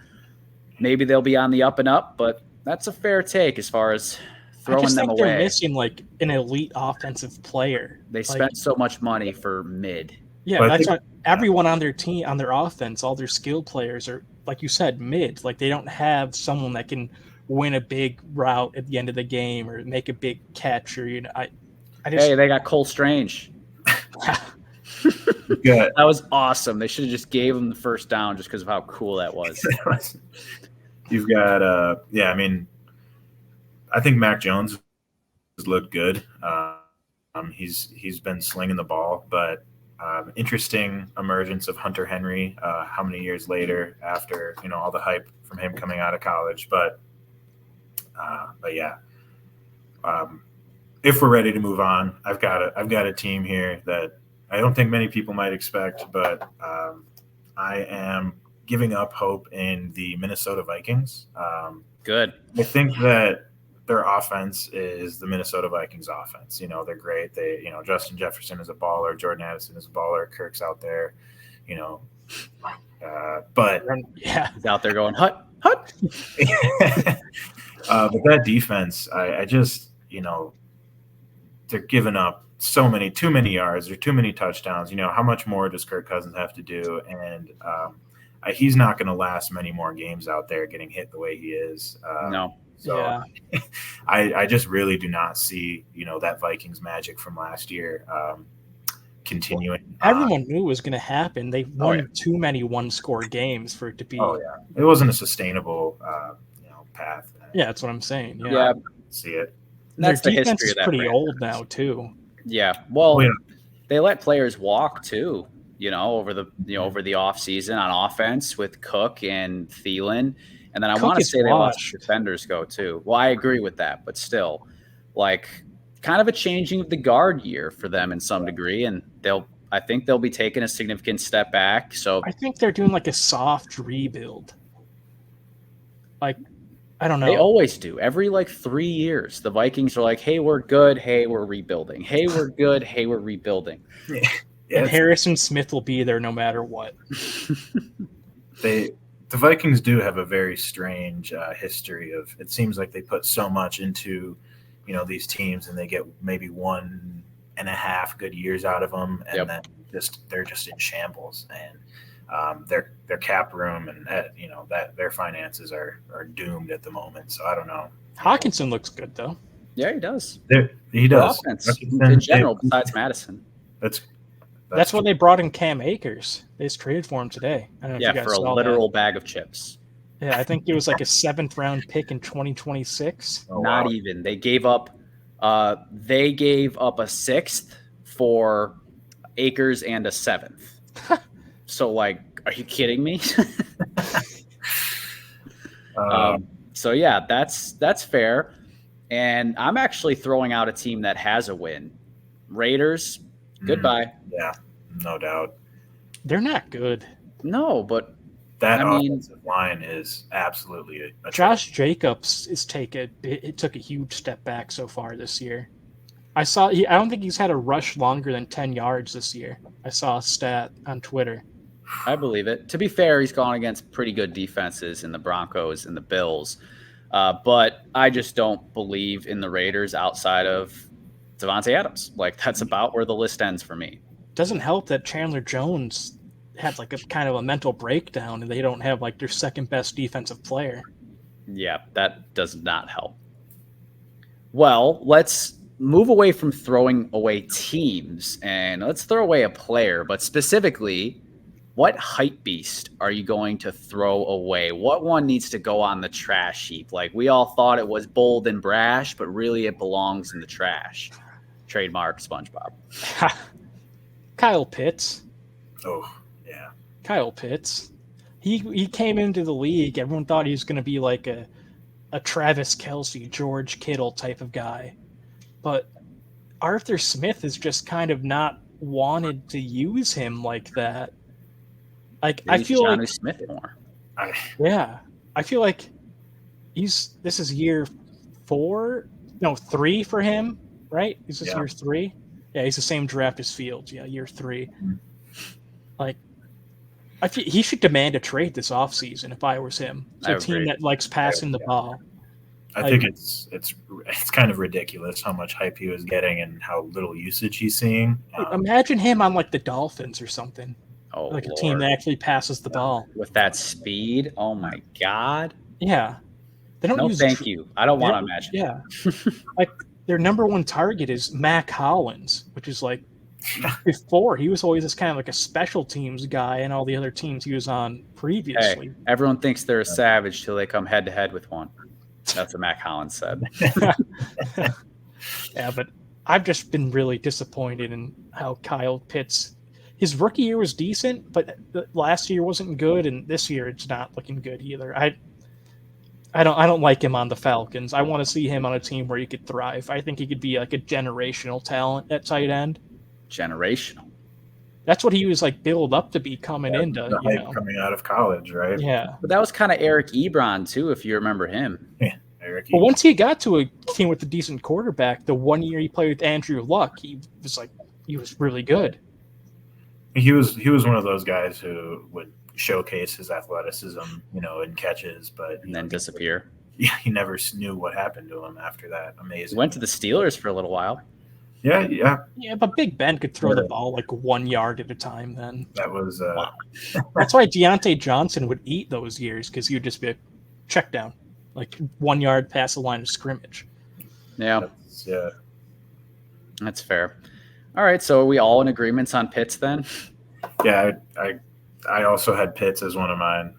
maybe they'll be on the up and up, but that's a fair take as far as throwing them away. They're missing an elite offensive player. They spent so much money for mid. Yeah, that's what everyone on their team, on their offense, all their skill players are, like you said, mid. They don't have someone that can win a big route at the end of the game or make a big catch or they got Cole Strange. Good. That was awesome. They should have just gave him the first down just because of how cool that was. You've got I mean, I think Mac Jones has looked good. He's been slinging the ball, but interesting emergence of Hunter Henry. How many years later after all the hype from him coming out of college, but yeah. If we're ready to move on, I've got a team here that I don't think many people might expect, but I am giving up hope in the Minnesota Vikings. Good. I think that their offense is the Minnesota Vikings offense. They're great. Justin Jefferson is a baller. Jordan Addison is a baller. Kirk's out there, but yeah, he's out there going, hut. But that defense, I just, they're giving up too many yards or too many touchdowns. How much more does Kirk Cousins have to do? And he's not going to last many more games out there getting hit the way he is. No. So yeah. I just really do not see, that Vikings magic from last year continuing. Everyone knew it was going to happen. They won too many one-score games for it to be. Oh yeah, it wasn't a sustainable, path. Yeah, that's what I'm saying. Yeah, I see it. That's Their the defense history is of that pretty franchise. old now too. Yeah, well, they let players walk too. Over the off season on offense with Cook and Thielen, and then I want to say they let defenders go too. Well, I agree with that, but still, kind of a changing of the guard year for them in some degree, and I think they'll be taking a significant step back. So I think they're doing a soft rebuild. I don't know. They always do. Every 3 years, the Vikings are like, "Hey, we're good. Hey, we're rebuilding. Hey, we're good. Hey, we're rebuilding." Yeah, and Harrison Smith will be there no matter what. The Vikings do have a very strange history of. It seems like they put so much into, these teams, and they get maybe 1.5 good years out of them, and then they're just in shambles, and their cap room and that their finances are doomed at the moment. So I don't know. Hawkinson looks good though. Yeah, he does. He does. Offense, in general, besides Madison. That's why they brought in Cam Akers. They just traded for him today. I don't know if you guys for a saw literal that. bag of chips. Yeah, I think it was a 7th round pick in 2026. Oh, Not even. They gave up a 6th for Akers and a 7th. So are you kidding me? So yeah, that's fair. And I'm actually throwing out a team that has a win. Raiders, goodbye. Yeah, no doubt. They're not good. No, but that offensive line is absolutely a Josh Jacobs took a huge step back so far this year. I don't think he's had a rush longer than 10 yards this year. I saw a stat on Twitter. I believe it. To be fair, he's gone against pretty good defenses in the Broncos and the Bills. But I just don't believe in the Raiders outside of Devontae Adams. That's about where the list ends for me. Doesn't help that Chandler Jones had a kind of a mental breakdown and they don't have their second best defensive player. Yeah, that does not help. Well, let's move away from throwing away teams and let's throw away a player, but specifically, what hype beast are you going to throw away? What one needs to go on the trash heap? We all thought it was bold and brash, but really it belongs in the trash. Trademark SpongeBob. Kyle Pitts. Oh, yeah. Kyle Pitts. He came into the league. Everyone thought he was going to be a Travis Kelce, George Kittle type of guy. But Arthur Smith is just kind of not wanted to use him like that. I feel Johnny Smith more. I feel like this is year 3 for him, right? Is this year 3? Yeah, he's the same draft as Fields. Yeah, year 3. I feel he should demand a trade this offseason if I was him. It's a team that likes passing the ball. I think it's kind of ridiculous how much hype he was getting and how little usage he's seeing. Imagine him on the Dolphins or something. Oh, a team that actually passes the ball with that speed. Oh my God. Yeah, they don't. No, thank you. I don't want to imagine. Yeah, their number one target is Mac Hollins, which is before he was always this kind of a special teams guy, and all the other teams he was on previously. Hey, everyone thinks they're a savage till they come head to head with one. That's what Mac Hollins said. Yeah, but I've just been really disappointed in how Kyle Pitts. His rookie year was decent, but last year wasn't good, and this year it's not looking good either. I don't like him on the Falcons. I want to see him on a team where he could thrive. I think he could be a generational talent at tight end. Generational. That's what he was billed up to be coming into. Coming out of college, right? Yeah, but that was kind of Eric Ebron too, if you remember him. Yeah, tricky. But once he got to a team with a decent quarterback, the 1 year he played with Andrew Luck, he was really good. He was one of those guys who would showcase his athleticism, in catches, but then disappear. He never knew what happened to him after that. Amazing. He went to the Steelers for a little while. Yeah. Yeah, but Big Ben could throw the ball like 1 yard at a time then. That was Wow. That's why Deontay Johnson would eat those years, because he would just be a check down, like 1 yard past the line of scrimmage. Yeah. Yeah. That's fair. All right, so are we all in agreements on Pitts then? Yeah, I also had Pitts as one of mine.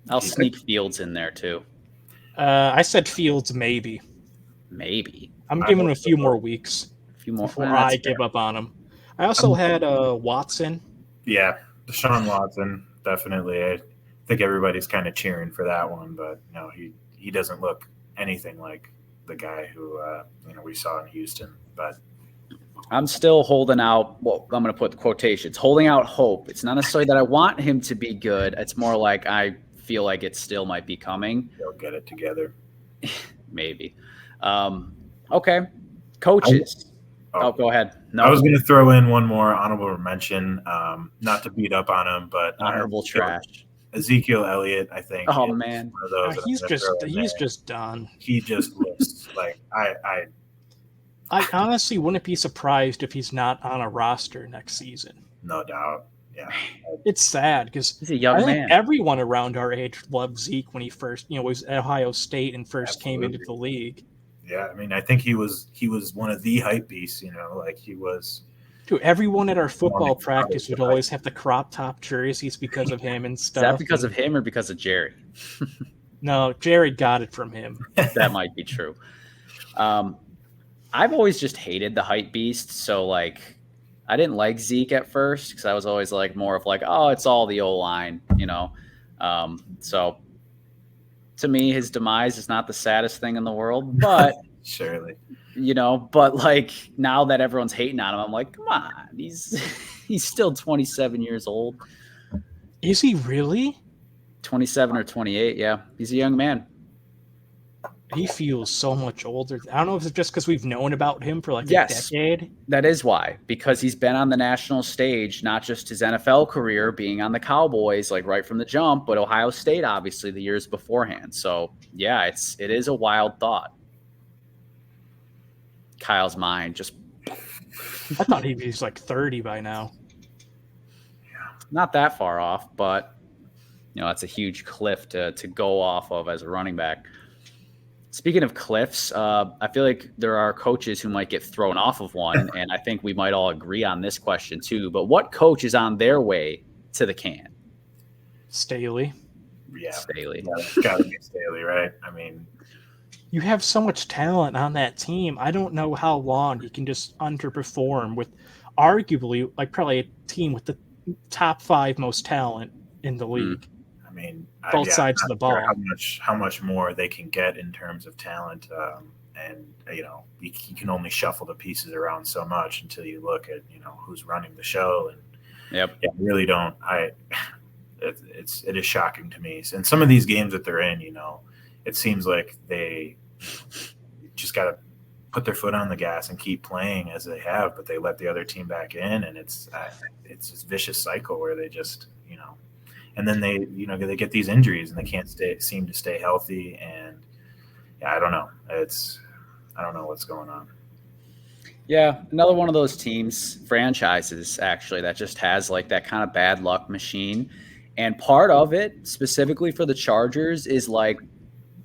I'll sneak Fields in there too. I said Fields maybe. Maybe. I'm giving him a few more weeks. A few more before I give up on him. I also had Watson. Yeah, Deshaun Watson, definitely. I think everybody's kind of cheering for that one, but no, he doesn't look anything like the guy who we saw in Houston. But I'm still holding out. Well, I'm going to put the quotations. Holding out hope. It's not necessarily that I want him to be good. It's more like I feel like it still might be coming. They'll get it together. Maybe. Okay. Coaches. Go ahead. No, I was going to throw in one more honorable mention, not to beat up on him, but honorable trash. Ezekiel Elliott, I think. Oh man, one of those he's just done. He just looks like I honestly wouldn't be surprised if he's not on a roster next season. No doubt. Yeah. It's sad because he's a young man. Think everyone around our age loved Zeke when he first, was at Ohio State and first came into the league. Yeah, I mean, I think he was one of the hype beasts, like he was. Dude, everyone at our football practice would always have the crop top jerseys because of him and stuff. Is that because of him or because of Jerry? No, Jerry got it from him. That might be true. I've always just hated the hype beast, so I didn't like Zeke at first because I was always more of oh, it's all the O-line, So to me, his demise is not the saddest thing in the world, but surely, but now that everyone's hating on him, I'm like, come on, he's still 27 years old. Is he really? 27 or 28? Yeah, he's a young man. He feels so much older. I don't know if it's just because we've known about him for a decade. That is why, because he's been on the national stage, not just his NFL career being on the Cowboys, right from the jump, but Ohio State, obviously, the years beforehand. So, yeah, it is a wild thought. Kyle's mind just... I thought he was 30 by now. Not that far off, but, that's a huge cliff to go off of as a running back. Speaking of cliffs, I feel like there are coaches who might get thrown off of one, and I think we might all agree on this question too. But what coach is on their way to the can? Staley. Yeah, Staley. Got to be Staley, right? I mean, you have so much talent on that team. I don't know how long he can just underperform with arguably probably a team with the top 5 most talent in the league. I mean, both sides of the ball. How much more they can get in terms of talent, and you can only shuffle the pieces around so much until you look at who's running the show, and I really don't. It is shocking to me, and some of these games that they're in, it seems like they just got to put their foot on the gas and keep playing as they have, but they let the other team back in, and it's this vicious cycle where they just and then they get these injuries and they can't seem to stay healthy, and I don't know. I don't know what's going on. Yeah, another one of those franchises actually, that just has that kind of bad luck machine. And part of it, specifically for the Chargers, is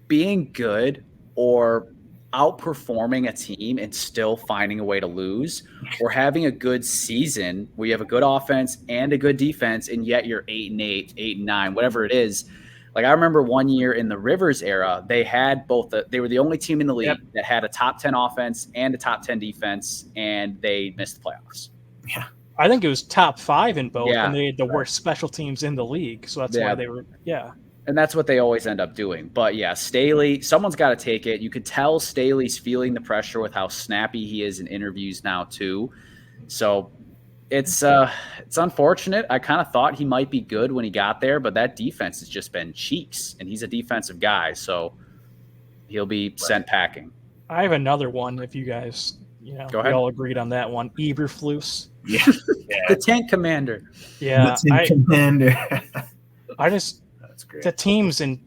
being good or outperforming a team and still finding a way to lose, or having a good season where you have a good offense and a good defense, and yet you're 8-8, 8-9, whatever it is. I remember one year in the Rivers era, they had they were the only team in the league that had a top 10 offense and a top 10 defense, and they missed the playoffs. Yeah. I think it was top 5 in both, and they had the worst special teams in the league. So that's why they were, And that's what they always end up doing. But yeah, Staley, someone's got to take it. You could tell Staley's feeling the pressure with how snappy he is in interviews now too. So it's unfortunate. I kind of thought he might be good when he got there, but that defense has just been cheeks, and he's a defensive guy. So he'll be sent packing. I have another one. If you guys, Go we ahead. all agreed on that one. Eberflus. Yeah. The tank commander. Yeah, the tank commander. That's great. The teams, and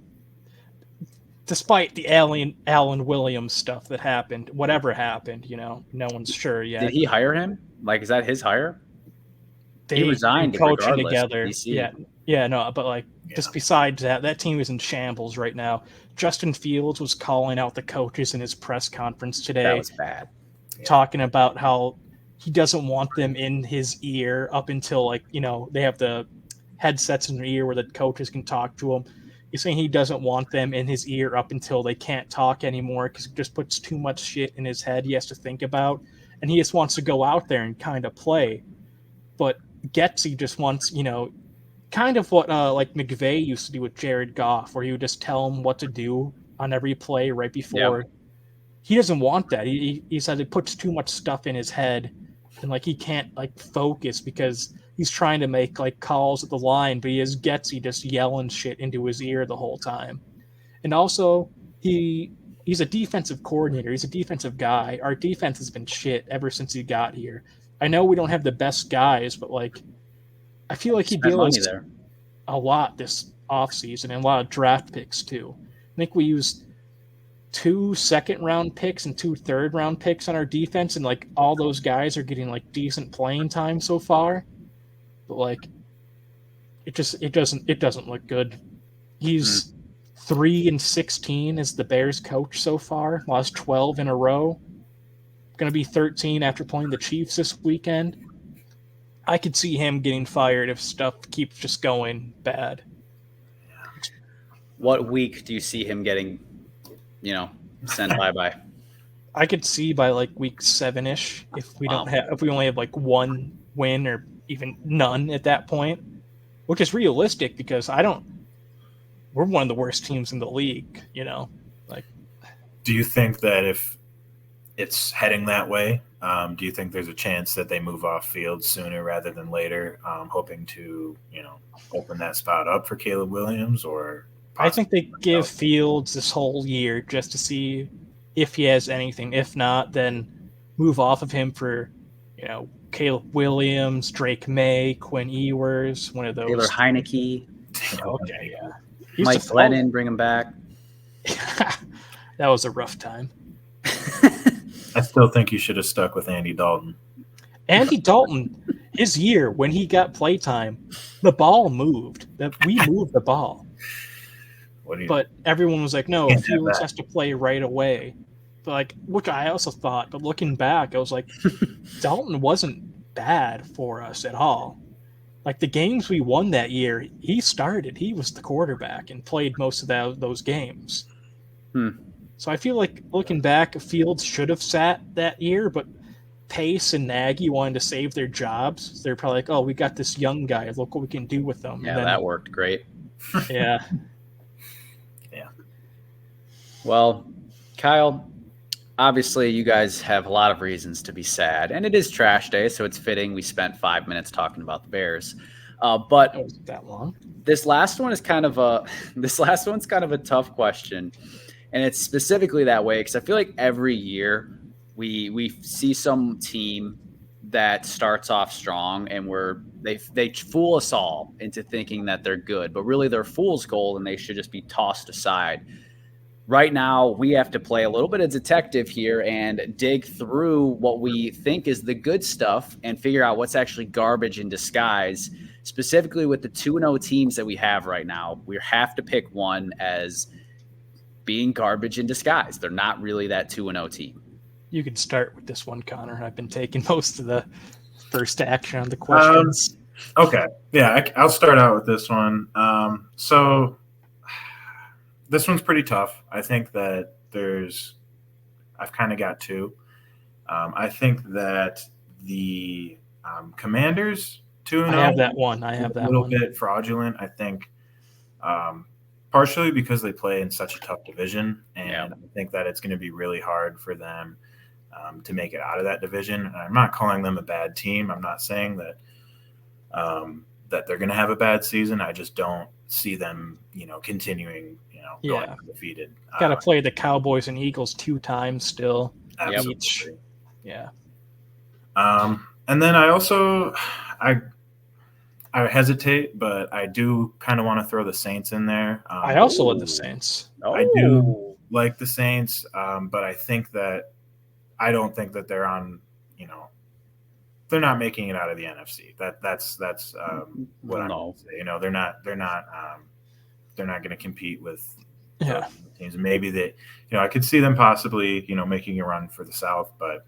despite the Alan Williams stuff that happened, whatever happened, no one's sure yet. Did he hire him? Like, is that his hire? He resigned coaching regardless. together. DC. Yeah, no, but just besides that team is in shambles right now. Justin Fields was calling out the coaches in his press conference today. That was bad. Talking about how he doesn't want them in his ear up until they have the headsets in their ear where the coaches can talk to him. He's saying he doesn't want them in his ear up until they can't talk anymore because it just puts too much shit in his head he has to think about, and he just wants to go out there and kind of play. But Getsy just wants, kind of what like McVay used to do with Jared Goff, where he would just tell him what to do on every play right before. Yep. He doesn't want that. He said it puts too much stuff in his head, and he can't focus because he's trying to make calls at the line, but he has Getsy just yelling shit into his ear the whole time. And also, he's a defensive coordinator. He's a defensive guy. Our defense has been shit ever since he got here. I know we don't have the best guys, but I feel like he deals a lot this offseason and a lot of draft picks too. I think we used 2 second-round picks and 2 third-round picks on our defense, and all those guys are getting decent playing time so far. But it doesn't look good. He's 3-16 as the Bears coach so far. Lost 12 in a row. Going to be 13 after playing the Chiefs this weekend. I could see him getting fired if stuff keeps just going bad. What week do you see him getting, sent bye-bye? I could see by week 7-ish if we only have one win or even none at that point, which is realistic because we're one of the worst teams in the league, Do you think that if it's heading that way, do you think there's a chance that they move off field sooner rather than later, hoping to, open that spot up for Caleb Williams? Or I think they give Fields this whole year just to see if he has anything. If not, then move off of him for, Caleb Williams, Drake May, Quinn Ewers, one of those. Taylor Heineke. Okay, yeah. Mike Glennon, bring him back. That was a rough time. I still think you should have stuck with Andy Dalton. Andy Dalton, his year when he got playtime, the ball moved. We moved the ball. But everyone was like, no, Fields has to play right away. But which I also thought, but looking back, I was like, Dalton wasn't bad for us at all. The games we won that year, he started. He was the quarterback and played most of those games. So I feel like looking back, Fields should have sat that year, but Pace and Nagy wanted to save their jobs. They're probably like, oh, we got this young guy. Look what we can do with them. Yeah, that worked great. Yeah. Yeah. Well, Kyle, obviously you guys have a lot of reasons to be sad, and it is trash day, so it's fitting we spent 5 minutes talking about the Bears. But it wasn't that long. This last one's kind of a tough question. And it's specifically that way because I feel like every year we see some team that starts off strong and they fool us all into thinking that they're good, but really they're fool's gold and they should just be tossed aside. Right now, we have to play a little bit of detective here and dig through what we think is the good stuff and figure out what's actually garbage in disguise, specifically with the 2-0 teams that we have right now. We have to pick one as being garbage in disguise. They're not really that 2-0 team. You can start with this one, Connor. I've been taking most of the first action on the questions. Okay. Yeah, I'll start out with this one. So this one's pretty tough. I think that I've kind of got 2. I think that the Commanders 2-0. I have that one. A little bit fraudulent. I think partially because they play in such a tough division, and I think that it's going to be really hard for them to make it out of that division. And I'm not calling them a bad team. I'm not saying that that they're going to have a bad season. I just don't see them, continuing, going undefeated. Got to play the Cowboys and Eagles 2 times still. Absolutely. Each. Yeah. And then I hesitate, but I do kind of want to throw the Saints in there. I also love the Saints. I do like the Saints, but I don't think that they're on, they're not making it out of the NFC. That's what I'm going to say. They're not going to compete with teams. Maybe that, I could see them possibly, making a run for the South, but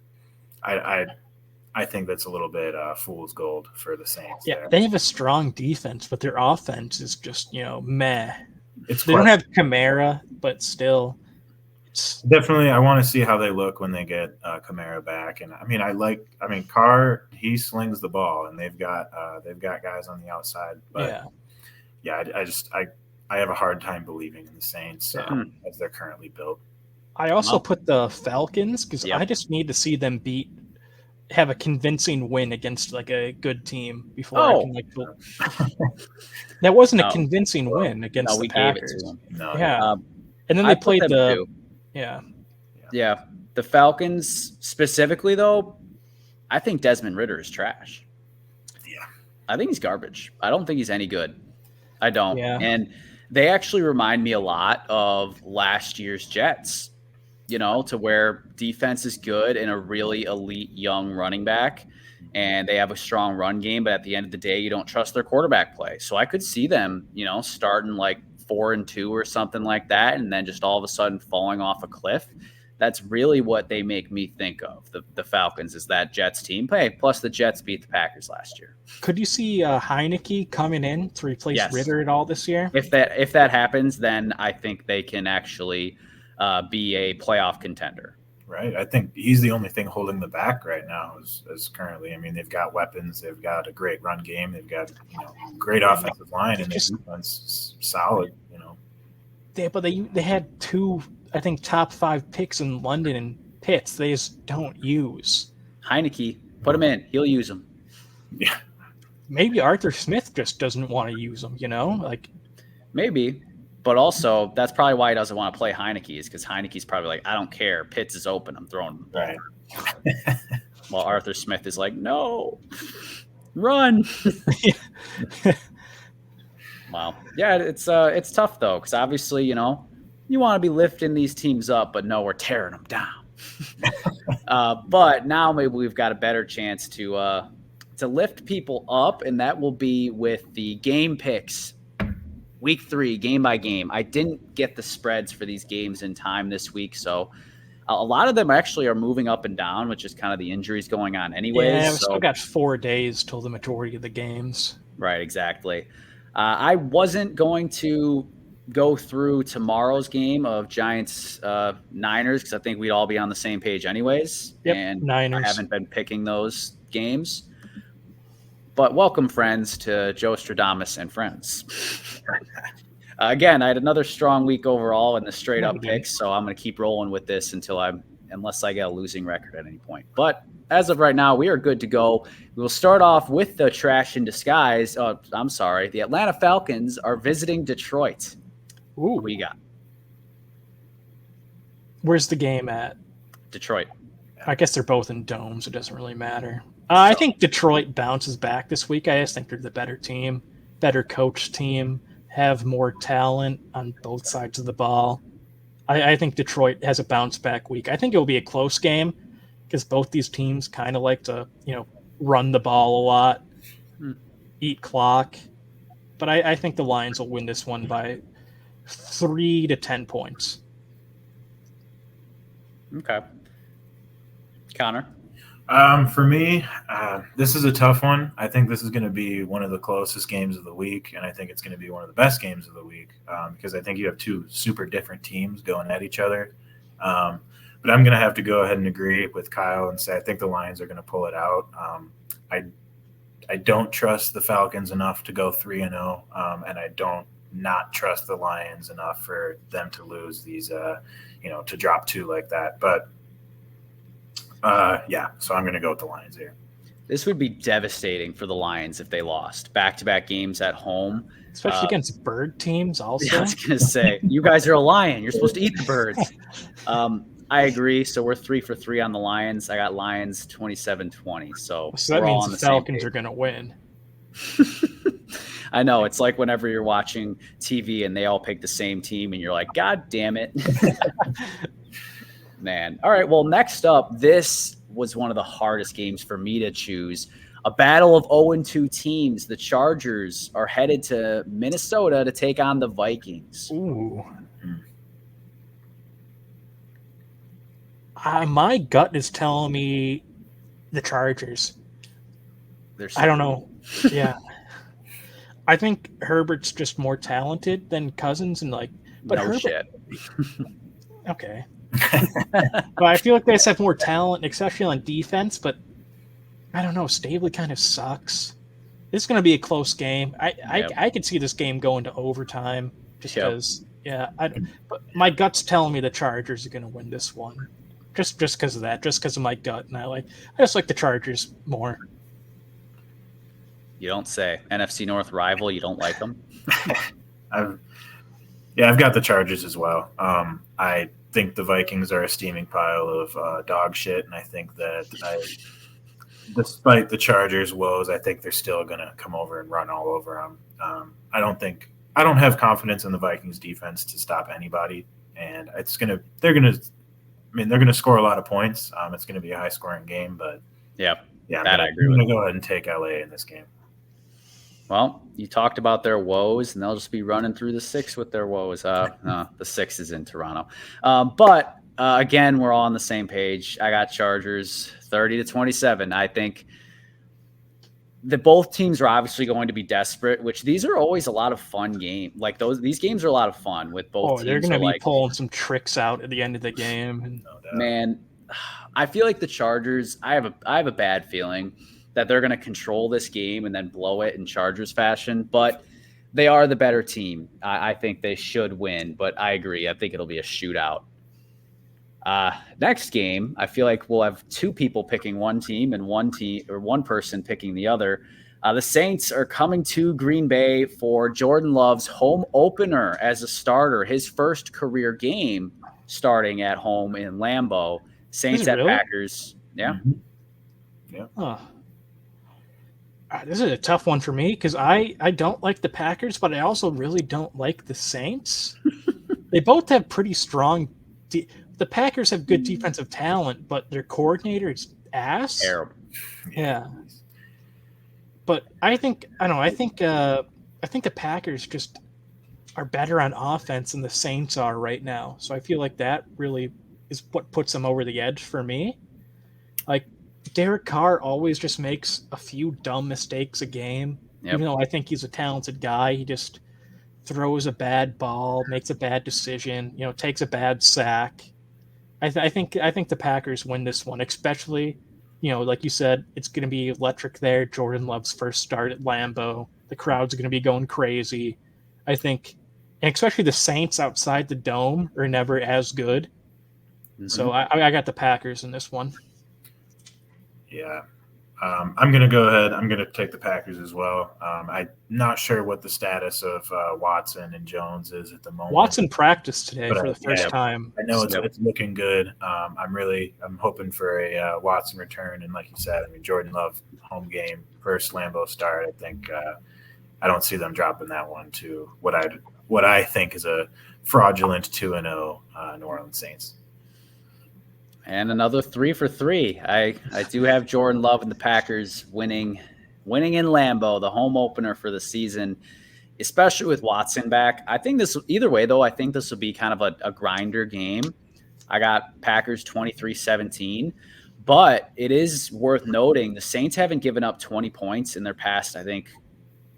I think that's a little bit fool's gold for the Saints. Yeah, they have a strong defense, but their offense is just, meh. They don't have Kamara, but still. Definitely, I want to see how they look when they get Kamara back. And Carr, he slings the ball, and they've got guys on the outside. But I have a hard time believing in the Saints as they're currently built. I also put the Falcons because I just need to see them have a convincing win against like a good team before I can that wasn't a convincing win against the Packers. Gave it to them. No. Yeah. And then they played the the Falcons specifically though. I think Desmond Ridder is trash. Yeah. I think he's garbage. I don't think he's any good. I don't. Yeah. And they actually remind me a lot of last year's Jets. To where defense is good and a really elite young running back, and they have a strong run game, but at the end of the day, you don't trust their quarterback play. So I could see them, starting like 4-2 or something like that, and then just all of a sudden falling off a cliff. That's really what they make me think of. The Falcons is that Jets team. Hey, plus the Jets beat the Packers last year. Could you see Heineke coming in to replace Ridder at all this year? If that happens, then I think they can actually be a playoff contender. Right. I think he's the only thing holding the back right now is currently. I mean, they've got weapons. They've got a great run game. They've got great offensive line, and their defense solid. But they had 2, I think, top 5 picks in London and Pitts. They just don't use. Heineke, put him in. He'll use them. Yeah. Maybe Arthur Smith just doesn't want to use them. Maybe. But also, that's probably why he doesn't want to play Heineke, is because Heineke's probably like, I don't care. Pitts is open. I'm throwing the ball. Right. While Arthur Smith is like, no, run. Wow. Yeah, it's tough, though, because obviously, you want to be lifting these teams up, but no, we're tearing them down. But now maybe we've got a better chance to lift people up, and that will be with the game picks. Week 3, game by game. I didn't get the spreads for these games in time this week, so a lot of them actually are moving up and down, which is kind of the injuries going on anyways. Yeah, we still got 4 days till the majority of the games. Right, exactly. I wasn't going to go through tomorrow's game of Giants Niners because I think we'd all be on the same page anyways. Yep, and Niners. I haven't been picking those games. But welcome, friends, to Joe Stradamus and Friends. Again, I had another strong week overall in the straight-up picks, so I'm going to keep rolling with this unless I get a losing record at any point. But as of right now, we are good to go. We will start off with the trash in disguise. Oh, I'm sorry. The Atlanta Falcons are visiting Detroit. Ooh. What do you got? Where's the game at? Detroit. I guess they're both in domes. It doesn't really matter. I think Detroit bounces back this week. I just think they're the better team, better coach team, have more talent on both sides of the ball. I think Detroit has a bounce back week. I think it will be a close game because both these teams kind of like to, run the ball a lot, eat clock. But I think the Lions will win this one by 3 to 10 points. Okay. Connor? For me, this is a tough one. I think this is going to be one of the closest games of the week, and I think it's going to be one of the best games of the week because I think you have 2 super different teams going at each other. But I'm going to have to go ahead and agree with Kyle and say I think the Lions are going to pull it out. I don't trust the Falcons enough to go 3-0, and I don't not trust the Lions enough for them to lose these, to drop 2 like that. But so I'm going to go with the Lions here. This would be devastating for the Lions if they lost back-to-back games at home. Especially against bird teams also. Yeah, I was going to say, you guys are a Lion. You're supposed to eat the birds. I agree. So we're 3 for 3 on the Lions. I got Lions 27-20. So that means the Falcons are going to win. I know. It's like whenever you're watching TV and they all pick the same team and you're like, God damn it. Man. All right. Well, next up, this was one of the hardest games for me to choose. A battle of 0-2 teams. The Chargers are headed to Minnesota to take on the Vikings. Ooh. My gut is telling me the Chargers. I don't know. Yeah. I think Herbert's just more talented than Cousins and but no Herbert, shit. Okay. But I feel like they just have more talent, especially on defense, but I don't know. Staley kind of sucks. This is going to be a close game. I could see this game going to overtime just because, but my gut's telling me the Chargers are going to win this one. Just because of that, just because of my gut. And I just like the Chargers more. You don't say. NFC North rival, you don't like them? I've got the Chargers as well. I think the Vikings are a steaming pile of dog shit, and I think that despite the Chargers' woes, I think they're still going to come over and run all over them. I don't have confidence in the Vikings defense to stop anybody, and they're going to score a lot of points. It's going to be a high scoring game, but I agree. I'm going to go ahead and take LA in this game. Well, you talked about their woes, and they'll just be running through the 6 with their woes. No, the 6 is in Toronto. But again, we're all on the same page. I got Chargers 30-27. I think that both teams are obviously going to be desperate, which these are always a lot of fun games. These games are a lot of fun with both teams. They're going to be pulling some tricks out at the end of the game. Man, I feel like the Chargers, I have a bad feeling that they're going to control this game and then blow it in Chargers fashion, but they are the better team. I think they should win, but I agree. I think it'll be a shootout. Next game, I feel like we'll have 2 people picking one team and one person picking the other. The Saints are coming to Green Bay for Jordan Love's home opener as a starter, his first career game starting at home in Lambeau. Saints at Packers. Yeah. Mm-hmm. Yeah. Huh. This is a tough one for me because I don't like the Packers, but I also really don't like the Saints. They both have pretty strong the Packers have good defensive talent, but their coordinator is ass. Terrible. Yeah. But I think the Packers just are better on offense than the Saints are right now. So I feel like that really is what puts them over the edge for me. Like Derek Carr always just makes a few dumb mistakes a game. Yep. Even though I think he's a talented guy, he just throws a bad ball, makes a bad decision, takes a bad sack. I think the Packers win this one, especially, like you said, it's going to be electric there. Jordan Love's first start at Lambeau. The crowd's going to be going crazy. I think, and especially the Saints outside the dome are never as good. Mm-hmm. So I got the Packers in this one. Yeah. I'm going to go ahead. I'm going to take the Packers as well. I'm not sure what the status of Watson and Jones is at the moment. Watson practiced today for the first time. I know it's looking good. I'm hoping for a Watson return. And like you said, Jordan Love home game, first Lambeau start. I think I don't see them dropping that one to what I think is a fraudulent 2-0 New Orleans Saints. And another 3 for 3. I do have Jordan Love and the Packers winning in Lambeau, the home opener for the season, especially with Watson back. I think this, either way, though, I think this will be kind of a grinder game. I got Packers 23-17, but it is worth noting the Saints haven't given up 20 points in their past, I think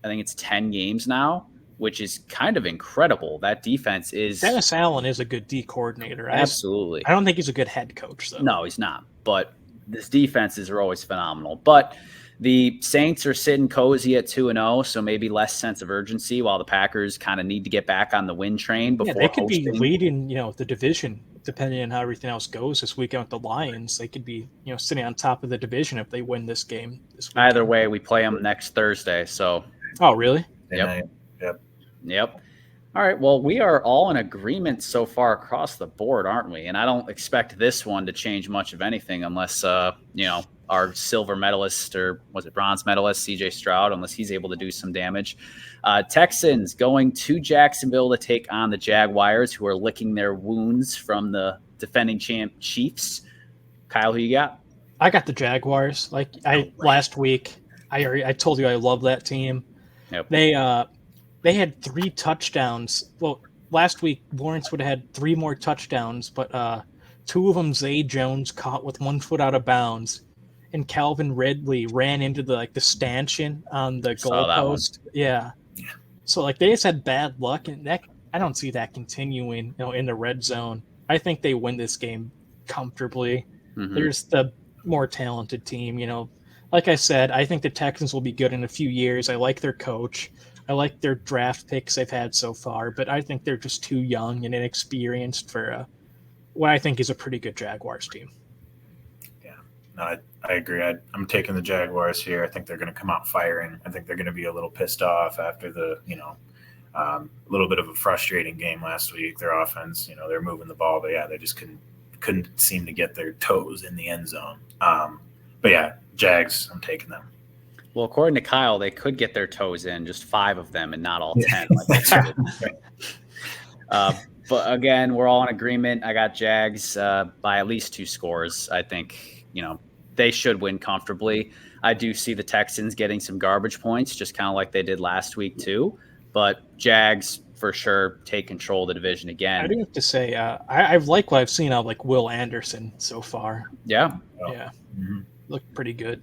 it's 10 games now, which is kind of incredible. That defense is... Dennis Allen is a good D coordinator. Absolutely. I don't think he's a good head coach, though. No, he's not. But his defenses are always phenomenal. But the Saints are sitting cozy at 2-0, so maybe less sense of urgency, while the Packers kind of need to get back on the win train before they could be leading, the division depending on how everything else goes this weekend with the Lions, they could be, sitting on top of the division if they win this game this weekend. Either way, we play them next Thursday. So. Oh, really? Yep. All right. Well, we are all in agreement so far across the board, aren't we? And I don't expect this one to change much of anything unless, our silver medalist, or was it bronze medalist, CJ Stroud, unless he's able to do some damage. Texans going to Jacksonville to take on the Jaguars, who are licking their wounds from the defending champ Chiefs. Kyle, who you got? I got the Jaguars. Last week, I told you I love that team. Yep. They had 3 touchdowns. Well, last week Lawrence would have had 3 more touchdowns, but 2 of them Zay Jones caught with 1 foot out of bounds, and Calvin Ridley ran into the stanchion on the goalpost. Yeah. So they just had bad luck, and that I don't see that continuing. In the red zone. I think they win this game comfortably. Mm-hmm. There's the more talented team. Like I said, I think the Texans will be good in a few years. I like their coach. I like their draft picks they've had so far, but I think they're just too young and inexperienced for what I think is a pretty good Jaguars team. Yeah, no, I agree. I'm taking the Jaguars here. I think they're going to come out firing. I think they're going to be a little pissed off after the, a little bit of a frustrating game last week. Their offense, they're moving the ball, but yeah, they just couldn't seem to get their toes in the end zone. But yeah, Jags, I'm taking them. Well, according to Kyle, they could get their toes in, just 5 of them and not all 10. But again, we're all in agreement. I got Jags by at least 2 scores. I think, they should win comfortably. I do see the Texans getting some garbage points, just kind of like they did last week too. But Jags for sure take control of the division again. I do have to say, I like what I've seen out of Will Anderson so far. Yeah. Yeah. Mm-hmm. Looked pretty good.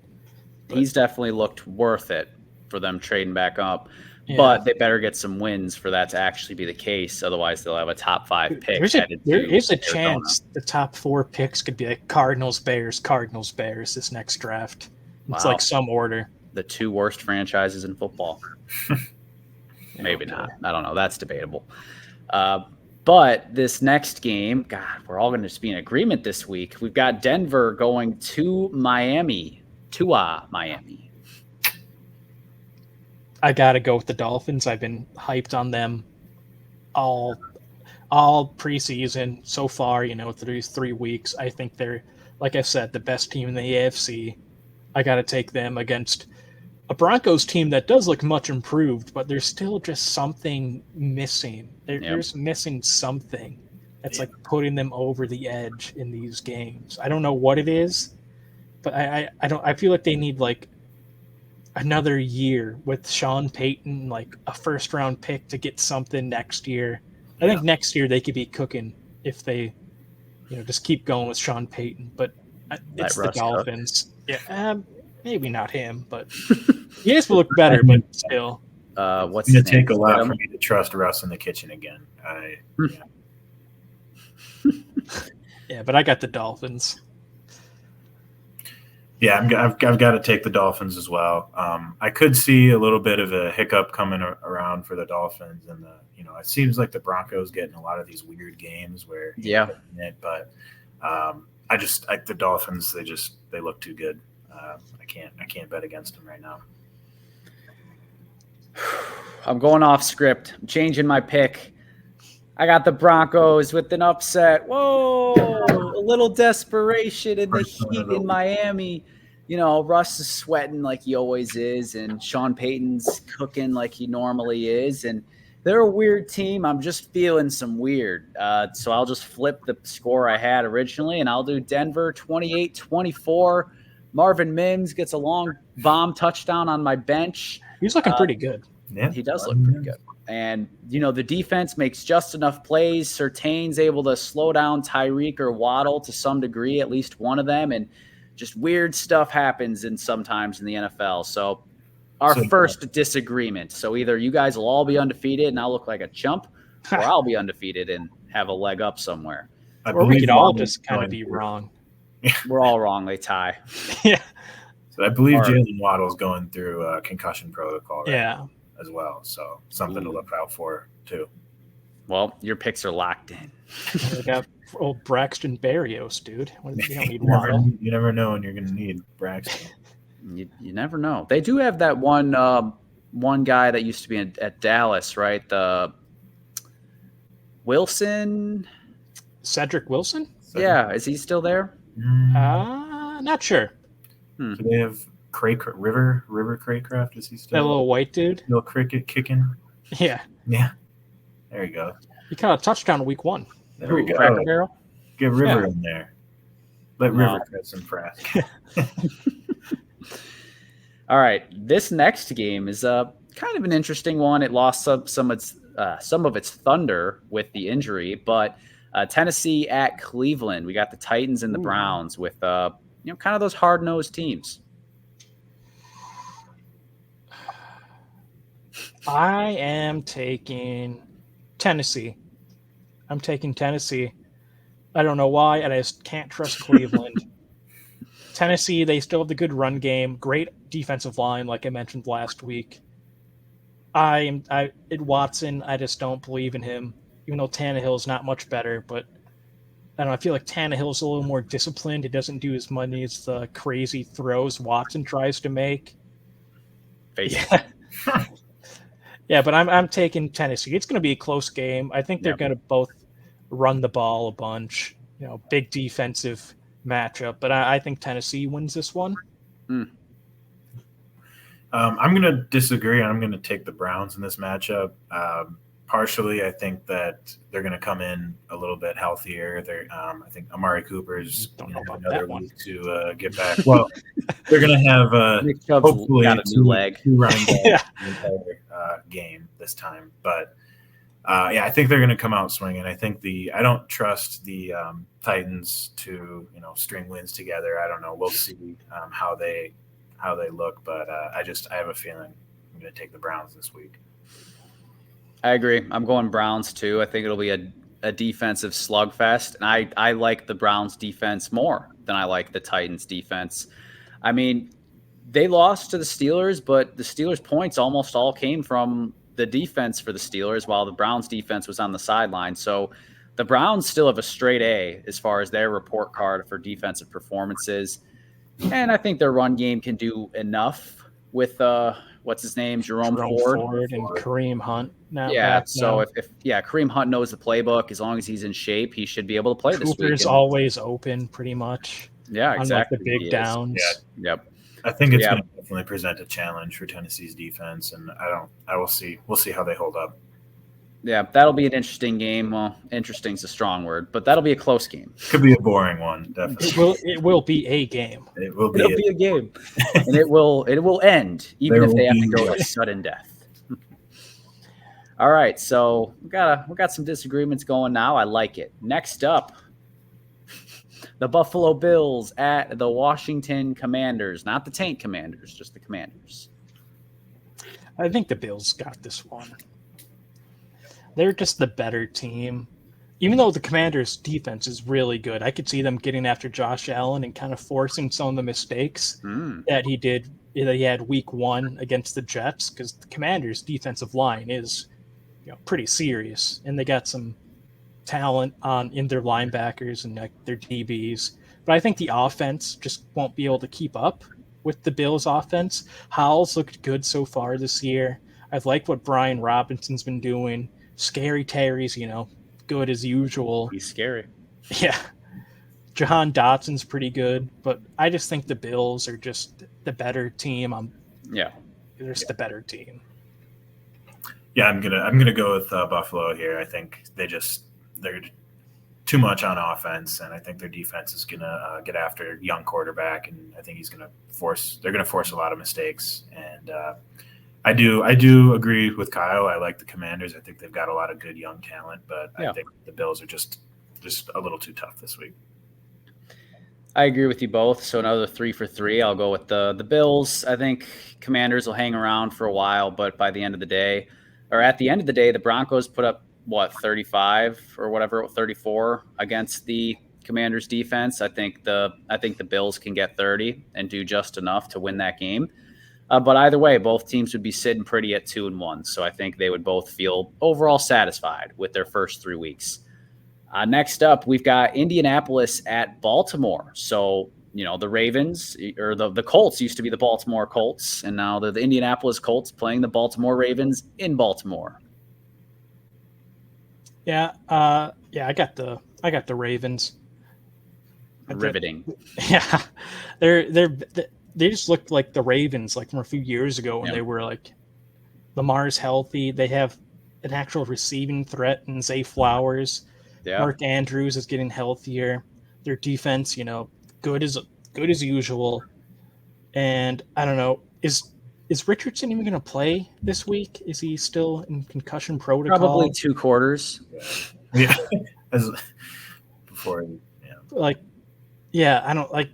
He's definitely looked worth it for them trading back up. Yeah. But they better get some wins for that to actually be the case. Otherwise, they'll have a top 5 pick. There is a chance the top 4 picks could be Cardinals, Bears this next draft. It's some order. The 2 worst franchises in football. Maybe not. I don't know. That's debatable. But this next game, God, we're all going to just be in agreement this week. We've got Denver going to Miami. I gotta go with the Dolphins. I've been hyped on them all preseason so far. Through these 3 weeks, I think they're, like I said, the best team in the AFC. I gotta take them against a Broncos team that does look much improved, but there's still just something missing. There's missing something that's putting them over the edge in these games. I don't know what it is. But I feel like they need another year with Sean Payton, a first round pick to get something next year. I think next year they could be cooking if they, just keep going with Sean Payton. But it's the Dolphins. Yeah, maybe not him, but he has to look better. But still, what's going to take a lot for me to trust Russ in the kitchen again. Yeah, but I got the Dolphins. Yeah, I've got to take the Dolphins as well. I could see a little bit of a hiccup coming around for the Dolphins, and it seems like the Broncos getting a lot of these weird games where but the Dolphins they look too good. I can't bet against them right now. I'm going off script. I'm changing my pick. I got the Broncos with an upset. Whoa, a little desperation in the heat in Miami. Russ is sweating like he always is, and Sean Payton's cooking like he normally is, and they're a weird team. I'm just feeling some weird. So I'll just flip the score I had originally, and I'll do Denver 28-24. Marvin Mims gets a long bomb touchdown on my bench. He's looking pretty good. Yeah, he does look pretty good. And, the defense makes just enough plays. Surtain's able to slow down Tyreek or Waddle to some degree, at least one of them. And just weird stuff happens sometimes in the NFL. So our first disagreement. So either you guys will all be undefeated and I'll look like a chump, or I'll be undefeated and have a leg up somewhere. Or we could all just kind of be wrong. We're all wrong. They tie. Yeah. So I believe Jalen Waddle's going through concussion protocol as well. So something to look out for too. Well, your picks are locked in. old Braxton Berrios, dude. You don't need Waddle. You never know when you're going to need Braxton. You never know. They do have that one guy that used to be at Dallas, right? The Wilson. Cedric Wilson? Yeah, is he still there? Not sure. Do they have River Craycraft? Is he still that little white dude? Little cricket kicking? Yeah. There you go. He caught a touchdown week 1. There we go. Cracker Barrel. Get River in there. Let River cut some frass. All right, this next game is kind of an interesting one. It lost some of its thunder with the injury, but Tennessee at Cleveland. We got the Titans and the Browns with kind of those hard-nosed teams. I am taking Tennessee. I'm taking Tennessee. I don't know why, and I just can't trust Cleveland. Tennessee, they still have the good run game, great defensive line, like I mentioned last week. Watson, I just don't believe in him, even though Tannehill's not much better, but I don't know, I feel like Tannehill's a little more disciplined. He doesn't do as many as the crazy throws Watson tries to make. Yeah, but I'm taking Tennessee. It's going to be a close game. I think they're going to both run the ball a bunch. Big defensive matchup, but I think Tennessee wins this one. I'm going to disagree. I'm going to take the Browns in this matchup. Partially, I think that they're going to come in a little bit healthier. I think Amari Cooper's another week to get back. Well, they're going to have hopefully got a new leg. two running backs in the entire game this time. But I think they're going to come out swinging. I don't trust the Titans to string wins together. I don't know. We'll see how they look, but I have a feeling I'm going to take the Browns this week. I agree. I'm going Browns too. I think it'll be a defensive slugfest, and I like the Browns defense more than I like the Titans defense. I mean, they lost to the Steelers, but the Steelers' points almost all came from the defense for the Steelers, while the Browns defense was on the sideline. So the Browns still have a straight A as far as their report card for defensive performances. And I think their run game can do enough with what's his name, Jerome Ford and Kareem Hunt. If Kareem Hunt knows the playbook, as long as he's in shape, he should be able to play this week. Cooper's always open, pretty much. Yeah, exactly. Unlike the big downs. Yeah. Yep. I think it's going to definitely present a challenge for Tennessee's defense, and we'll see how they hold up. Yeah, that'll be an interesting game. Well, interesting's a strong word, but that'll be a close game. Could be a boring one, definitely. It will be a game. It'll be a game, and it will end, even if they have to go to sudden death. All right, so we got some disagreements going now. I like it. Next up, the Buffalo Bills at the Washington Commanders, not the Tank Commanders, just the Commanders. I think the Bills got this one. They're just the better team. Even though the Commanders' defense is really good, I could see them getting after Josh Allen and kind of forcing some of the mistakes that he had week 1 against the Jets, because the Commanders' defensive line is pretty serious, and they got some talent in their linebackers and their DBs. But I think the offense just won't be able to keep up with the Bills' offense. Howell's looked good so far this year. I've liked what Brian Robinson's been doing. Scary Terry's, good as usual. He's scary. Yeah. Jahan Dotson's pretty good, but I just think the Bills are just the better team. They're just the better team. Yeah, I'm gonna go with Buffalo here. I think they're too much on offense, and I think their defense is gonna get after young quarterback, and I think they're gonna force a lot of mistakes. And I do agree with Kyle. I like the Commanders. I think they've got a lot of good young talent, but I think the Bills are just a little too tough this week. I agree with you both. So another 3 for 3. I'll go with the Bills. I think Commanders will hang around for a while, but at the end of the day, the Broncos put up 35 or whatever, 34 against the Commanders defense. I think the Bills can get 30 and do just enough to win that game. But either way, both teams would be sitting pretty at 2-1. So I think they would both feel overall satisfied with their first 3 weeks. Next up, we've got Indianapolis at Baltimore. So, the Ravens or the Colts used to be the Baltimore Colts, and now they're the Indianapolis Colts playing the Baltimore Ravens in Baltimore. Yeah, I got the Ravens. Riveting. Yeah, they just looked like the Ravens like from a few years ago when they were like Lamar's healthy. They have an actual receiving threat in Zay Flowers. Yeah. Mark Andrews is getting healthier. Their defense, good as usual. And I don't know, is Richardson even going to play this week? Is he still in concussion protocol? Probably 2 quarters. Yeah. Before, I don't like.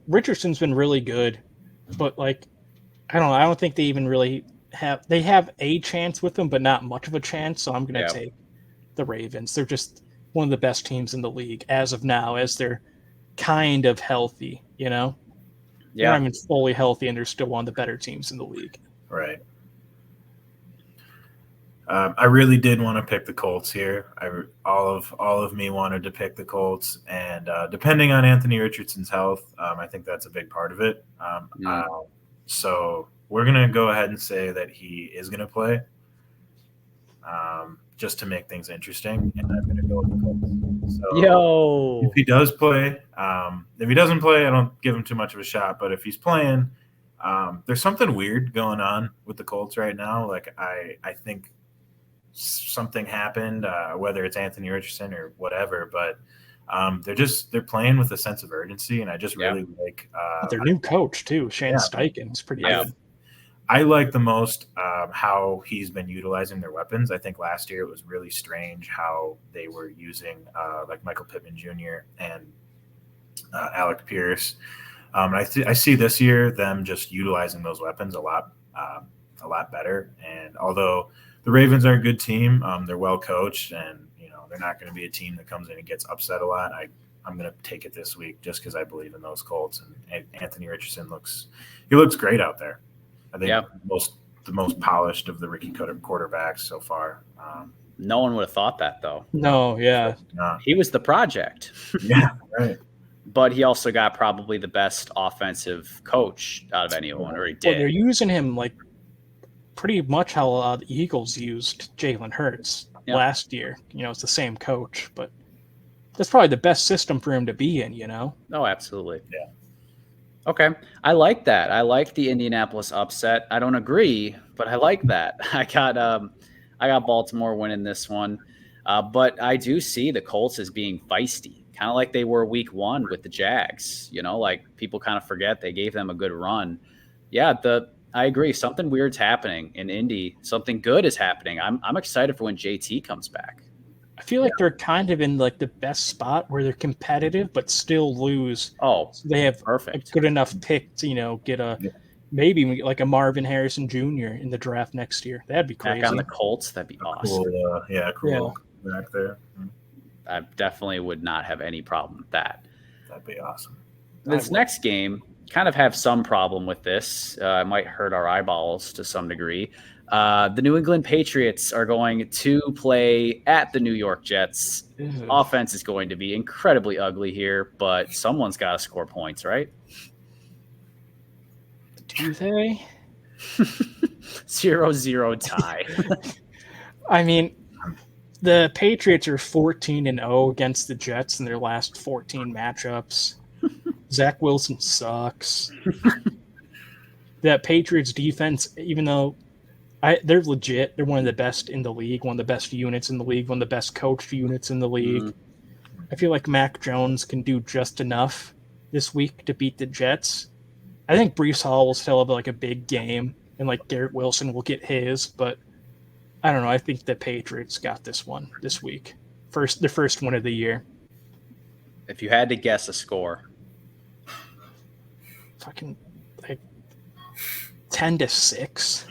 Richardson's been really good, but I don't think they even really have. They have a chance with him, but not much of a chance. So I'm going to take the Ravens. They're just one of the best teams in the league as of now, as they're kind of healthy. They're not even fully healthy, and they're still one of the better teams in the league. Right. I really did want to pick the Colts here. All of me wanted to pick the Colts, and depending on Anthony Richardson's health, I think that's a big part of it. So we're gonna go ahead and say that he is gonna play, just to make things interesting, and I'm gonna go with the Colts. So if he does play, if he doesn't play, I don't give him too much of a shot. But if he's playing, there's something weird going on with the Colts right now. Like I think something happened, whether it's Anthony Richardson or whatever, but they're playing with a sense of urgency, and I just really like their new coach too, Shane Steichen. It's pretty good. I like the most how he's been utilizing their weapons. I think last year it was really strange how they were using like Michael Pittman Jr. and Alec Pierce. I see this year them just utilizing those weapons a lot better. And although the Ravens are a good team, they're well coached, and they're not going to be a team that comes in and gets upset a lot. I'm going to take it this week just because I believe in those Colts. And Anthony Richardson looks great out there. I think the most polished of the rookie quarterbacks so far. No one would have thought that, though. No, yeah. He was the project. Yeah, right. But he also got probably the best offensive coach out of anyone, or he did. Well, they're using him like pretty much how the Eagles used Jalen Hurts last year. It's the same coach, but that's probably the best system for him to be in, Oh, absolutely. Yeah. Okay. I like that. I like the Indianapolis upset. I don't agree, but I like that. I got Baltimore winning this one. But I do see the Colts as being feisty, kind of like they were week 1 with the Jags. Like people kind of forget they gave them a good run. Yeah, I agree. Something weird's happening in Indy. Something good is happening. I'm excited for when JT comes back. I feel like they're kind of in like the best spot where they're competitive but still lose. Oh, so they have perfect. A good enough pick to get maybe like a Marvin Harrison Jr. in the draft next year. That'd be crazy. Back on the Colts, that'd be awesome. Cool back there. I definitely would not have any problem with that. That'd be awesome. This next game, kind of have some problem with this. It might hurt our eyeballs to some degree. The New England Patriots are going to play at the New York Jets. Offense is going to be incredibly ugly here, but someone's got to score points, right? Do they? 0-0 tie. I mean, the Patriots are 14-0 against the Jets in their last 14 matchups. Zach Wilson sucks. That Patriots defense, even though they're legit, they're one of the best in the league, one of the best units in the league, one of the best coached units in the league. Mm-hmm. I feel like Mac Jones can do just enough this week to beat the Jets. I think Breece Hall will still have like a big game, and like Garrett Wilson will get his, but I don't know. I think the Patriots got this one this week. The first one of the year. If you had to guess a score. Fucking like 10-6.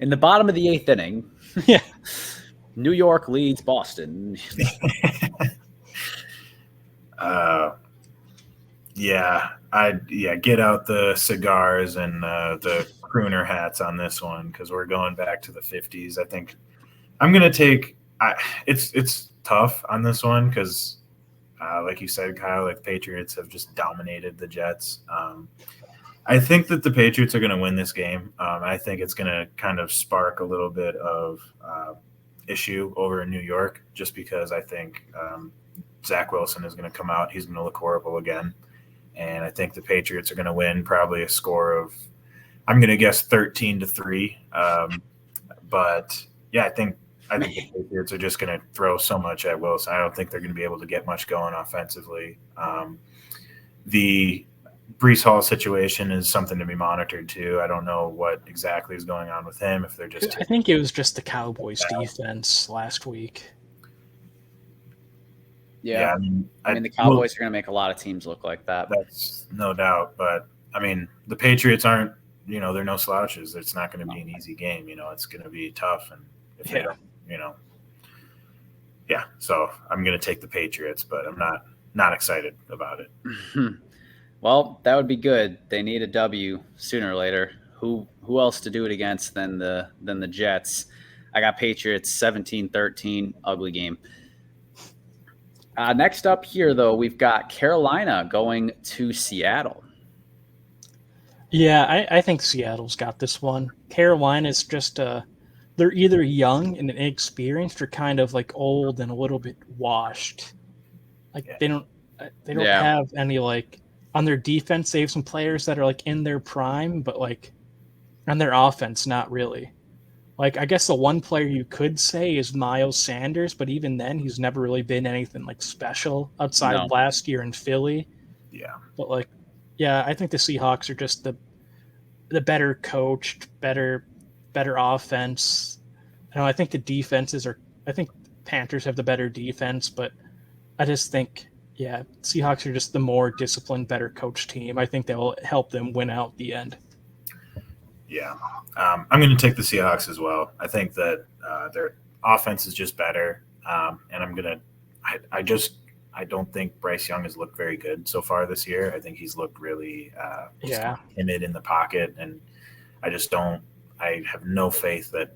In the bottom of the 8th inning. Yeah. New York leads Boston. Get out the cigars and the crooner hats on this one because we're going back to the 50s. I think I'm going to take It's tough on this one because, like you said, Kyle, like Patriots have just dominated the Jets. I think that the Patriots are going to win this game. I think it's going to kind of spark a little bit of issue over in New York, just because I think Zach Wilson is going to come out. He's going to look horrible again. And I think the Patriots are going to win probably a score of, I'm going to guess 13-3. But yeah, I think the Patriots are just going to throw so much at Wilson. I don't think they're going to be able to get much going offensively. The Brees Hall situation is something to be monitored too. I don't know what exactly is going on with him. If they're just, I think it was just the Cowboys defense last week. Yeah, I mean the Cowboys are going to make a lot of teams look like that. That's no doubt. But I mean, the Patriots aren't, they're no slouches. It's not going to be an easy game. It's going to be tough. And if they don't, so I'm going to take the Patriots, but I'm not excited about it. Well, that would be good. They need a W sooner or later. Who else to do it against than the Jets? I got Patriots 17-13, ugly game. Next up here, though, we've got Carolina going to Seattle. Yeah, I think Seattle's got this one. Carolina's just they're either young and inexperienced or kind of like old and a little bit washed. Like they don't have any like on their defense. They have some players that are like in their prime, but like on their offense, not really. Like I guess the one player you could say is Miles Sanders, but even then, he's never really been anything like special outside of last year in Philly. Yeah, but like, yeah, I think the Seahawks are just the better coached, better offense. I think the defenses are. I think Panthers have the better defense, but I just think, Seahawks are just the more disciplined, better coached team. I think that will help them win out the end. Yeah, I'm going to take the Seahawks as well. I think that their offense is just better, and I'm going to. I don't think Bryce Young has looked very good so far this year. I think he's looked really timid in the pocket, and I just don't. I have no faith that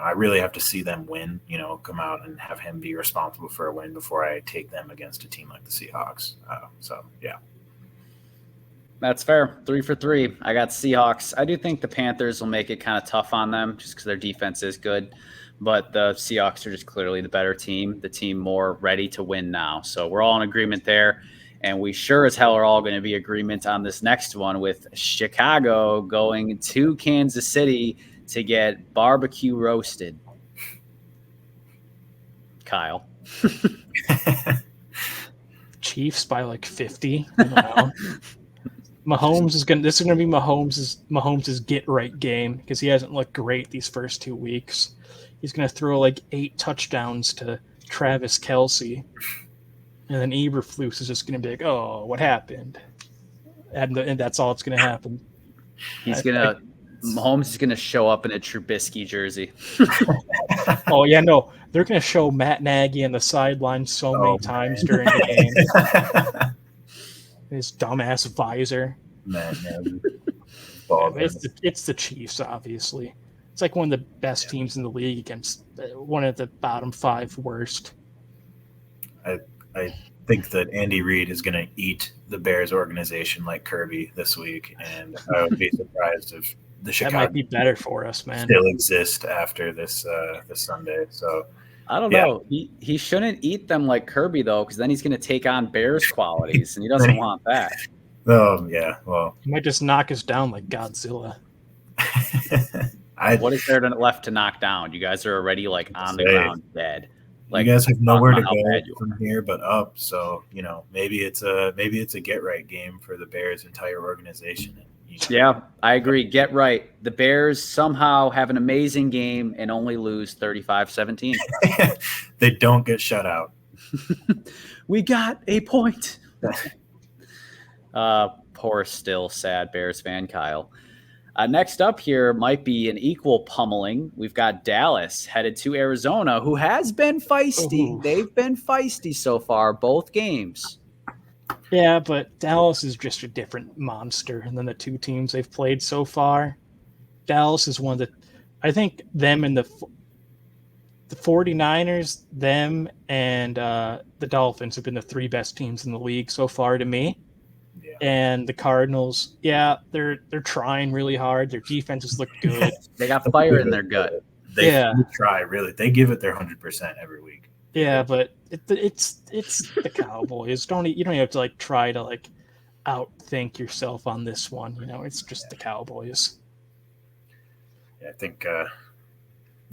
I really have to see them win. Come out and have him be responsible for a win before I take them against a team like the Seahawks. So yeah. That's fair. 3 for 3. I got Seahawks. I do think the Panthers will make it kind of tough on them just because their defense is good. But the Seahawks are just clearly the better team, the team more ready to win now. So we're all in agreement there. And we sure as hell are all going to be agreement on this next one with Chicago going to Kansas City to get barbecue roasted. Kyle. Chiefs by like 50. I don't know. This is gonna be Mahomes' get right game because he hasn't looked great these first 2 weeks. He's gonna throw like 8 touchdowns to Travis Kelce, and then Eberflus is just gonna be like, "Oh, what happened?" And that's all that's gonna happen. Mahomes is gonna show up in a Trubisky jersey. Oh yeah, no, they're gonna show Matt Nagy on the sideline many times during the game. His dumbass visor. Man. It's the Chiefs, obviously. It's like one of the best teams in the league against one of the bottom 5 worst. I think that Andy Reid is going to eat the Bears organization like Kirby this week, and I would be surprised if the Chicago that might be better for us, man. Still exist after this Sunday. So I don't know. He shouldn't eat them like Kirby though, because then he's going to take on Bears qualities, and he doesn't want that. Oh yeah, well, he might just knock us down like Godzilla. What is there left to knock down? You guys are already like on the ground dead. Like, you guys have nowhere to go from here but up. So maybe it's a get right game for the Bears' entire organization. Yeah, I agree. Get right. The Bears somehow have an amazing game and only lose 35-17. They don't get shut out. We got a point. Poor, still sad Bears fan Kyle. Next up here might be an equal pummeling. We've got Dallas headed to Arizona, who has been feisty. Ooh. They've been feisty so far, both games. Yeah, but Dallas is just a different monster than the 2 teams they've played so far. Dallas is one of the – I think them and the 49ers, them, and the Dolphins have been the 3 best teams in the league so far to me. Yeah. And the Cardinals, they're trying really hard. Their defenses look good. They got fire in their gut. They try, really. They give it their 100% every week. Yeah, but it's the Cowboys. You don't even have to try to outthink yourself on this one. It's just the Cowboys. Yeah, I think I'm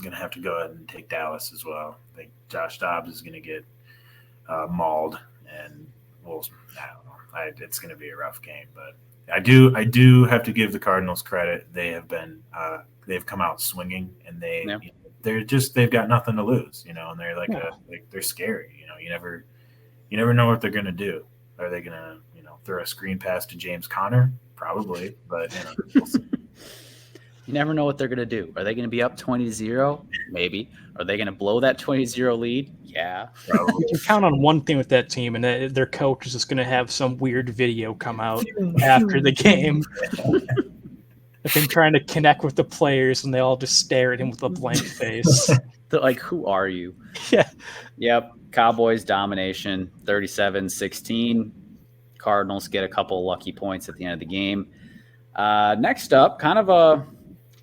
gonna have to go ahead and take Dallas as well. I think Josh Dobbs is gonna get mauled, and I don't know. It's gonna be a rough game, but I do have to give the Cardinals credit. They have been they've come out swinging, and they've got nothing to lose, and they're they're scary. You never know what they're gonna do. Are they gonna throw a screen pass to James Conner? Probably, but we'll see. You never know what they're going to do. Are they going to be up 20-0? Maybe. Are they going to blow that 20-0 lead? Yeah. Probably. You can count on one thing with that team, and their coach is just going to have some weird video come out after the game of him trying to connect with the players, and they all just stare at him with a blank face. They're like, who are you? Yeah. Yep. Cowboys domination, 37-16. Cardinals get a couple lucky points at the end of the game. Next up, kind of a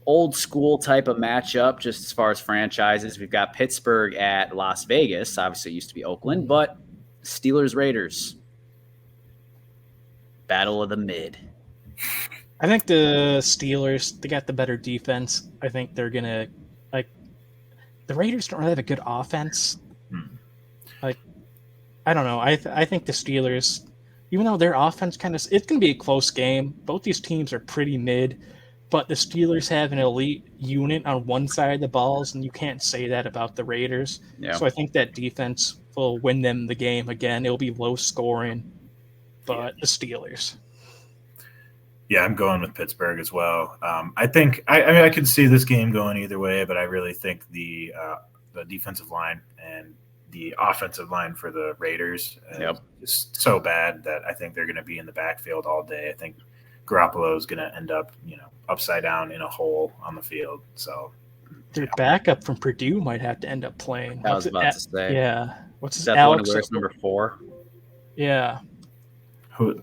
old school type of matchup, just as far as franchises. We've got Pittsburgh at Las Vegas. Obviously, it used to be Oakland, but Steelers Raiders. Battle of the mid. I think the Steelers, they got the better defense. I think they're going to, the Raiders don't really have a good offense. I don't know. I think the Steelers, even though their offense it's going to be a close game. Both these teams are pretty mid, but the Steelers have an elite unit on one side of the balls, and you can't say that about the Raiders. Yeah. So I think that defense will win them the game again. It'll be low scoring, but the Steelers. Yeah, I'm going with Pittsburgh as well. I think I could see this game going either way, but I really think the defensive line and the offensive line for the Raiders is so bad that I think they're going to be in the backfield all day. I think Garoppolo is going to end up, upside down in a hole on the field. So their backup from Purdue might have to end up playing. I was about to say. Yeah. What's his that Alex? The one who wears number 4? Yeah. Who?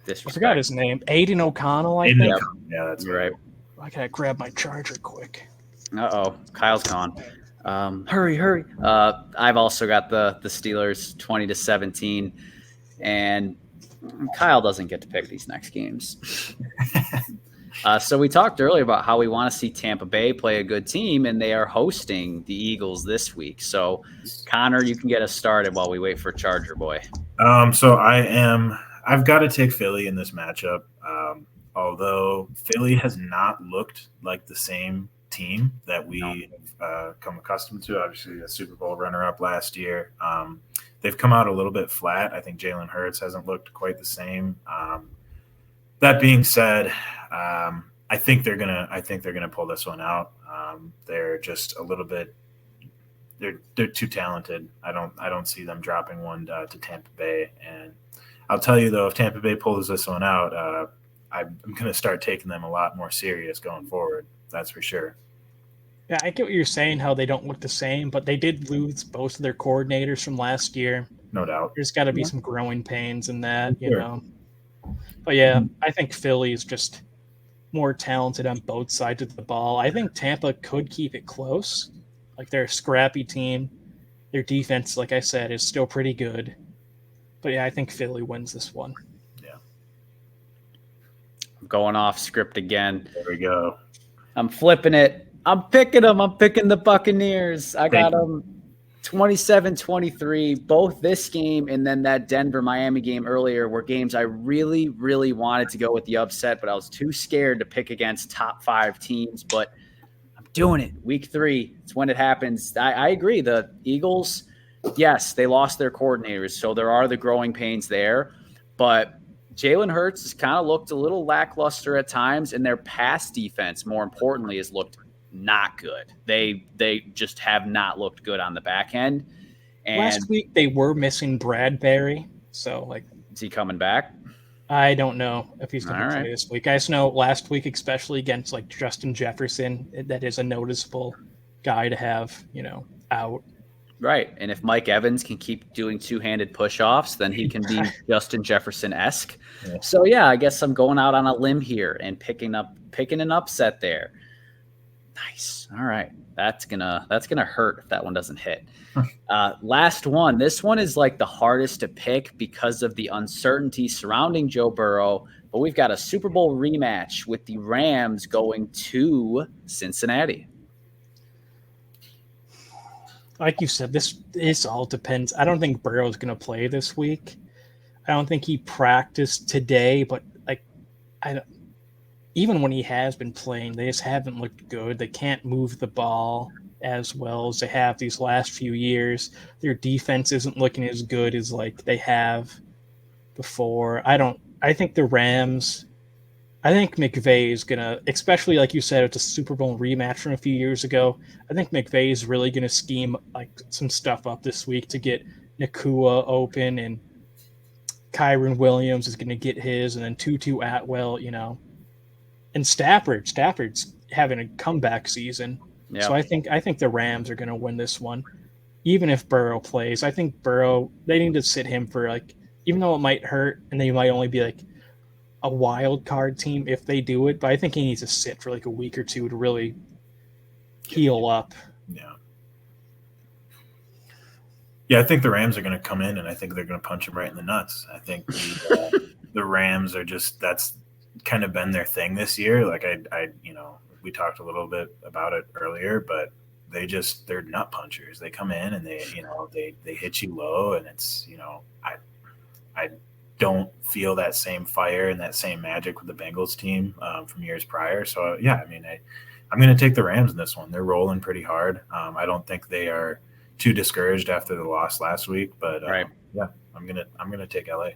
I forgot his name. Aiden O'Connell, I think. Yeah, that's right. I gotta grab my charger quick. Uh-oh. Kyle's gone. Hurry. I've also got the Steelers 20-17, and Kyle doesn't get to pick these next games. So we talked earlier about how we want to see Tampa Bay play a good team, and they are hosting the Eagles this week. So, Connor, you can get us started while we wait for Charger Boy. So I've got to take Philly in this matchup. Although Philly has not looked like the same team that we have come accustomed to. Obviously, a Super Bowl runner-up last year. They've come out a little bit flat. I think Jalen Hurts hasn't looked quite the same. That being said, I think they're gonna pull this one out. They're just a little bit. They're too talented. I don't see them dropping one to Tampa Bay. And I'll tell you though, if Tampa Bay pulls this one out, I'm gonna start taking them a lot more serious going forward. That's for sure. Yeah, I get what you're saying, how they don't look the same, but they did lose both of their coordinators from last year. No doubt. There's got to be some growing pains in that, you know. But yeah, I think Philly is just more talented on both sides of the ball. I think Tampa could keep it close. Like, they're a scrappy team. Their defense, like I said, is still pretty good. But yeah, I think Philly wins this one. Yeah. I'm going off script again. There we go. I'm flipping it. I'm picking them. I'm picking the Buccaneers. I got them 27-23. Both this game and then that Denver-Miami game earlier were games I really, really wanted to go with the upset, but I was too scared to pick against top 5 teams. But I'm doing it. Week 3, it's when it happens. I agree. The Eagles, yes, they lost their coordinators, so there are the growing pains there. But Jalen Hurts has kind of looked a little lackluster at times, and their pass defense, more importantly, has looked not good. They just have not looked good on the back end. And last week they were missing Bradbury, so is he coming back? I don't know if he's going to play this week. I just know last week, especially against Justin Jefferson, that is a noticeable guy to have, out. Right. And if Mike Evans can keep doing two-handed push-offs, then he can be Justin Jefferson-esque. Yeah. So yeah, I guess I'm going out on a limb here and picking an upset there. Nice. All right. That's gonna hurt if that one doesn't hit. Last one. This one is like the hardest to pick because of the uncertainty surrounding Joe Burrow. But we've got a Super Bowl rematch with the Rams going to Cincinnati. Like you said, this all depends. I don't think Burrow's going to play this week. I don't think he practiced today, but even when he has been playing, they just haven't looked good. They can't move the ball as well as they have these last few years. Their defense isn't looking as good as like they have before. I think the Rams. I think McVay is going to, especially like you said, it's a Super Bowl rematch from a few years ago. I think McVay is really going to scheme like some stuff up this week to get Nakua open, and Kyron Williams is going to get his, and then Tutu Atwell, and Stafford's having a comeback season. Yep. So I think the Rams are going to win this one, even if Burrow plays. I think Burrow, they need to sit him for like, even though it might hurt, and they might only be like a wild card team if they do it, but I think he needs to sit for like a week or two to really heal up. Yeah, I think the Rams are going to come in, and I think they're going to punch him right in the nuts. I think the Rams are that's kind of been their thing this year. Like we talked a little bit about it earlier, but they're nut punchers. They come in and they hit you low, and it's, I don't feel that same fire and that same magic with the Bengals team from years prior. So yeah, I'm going to take the Rams in this one. They're rolling pretty hard. I don't think they are too discouraged after the loss last week, but right. Yeah, I'm gonna take LA.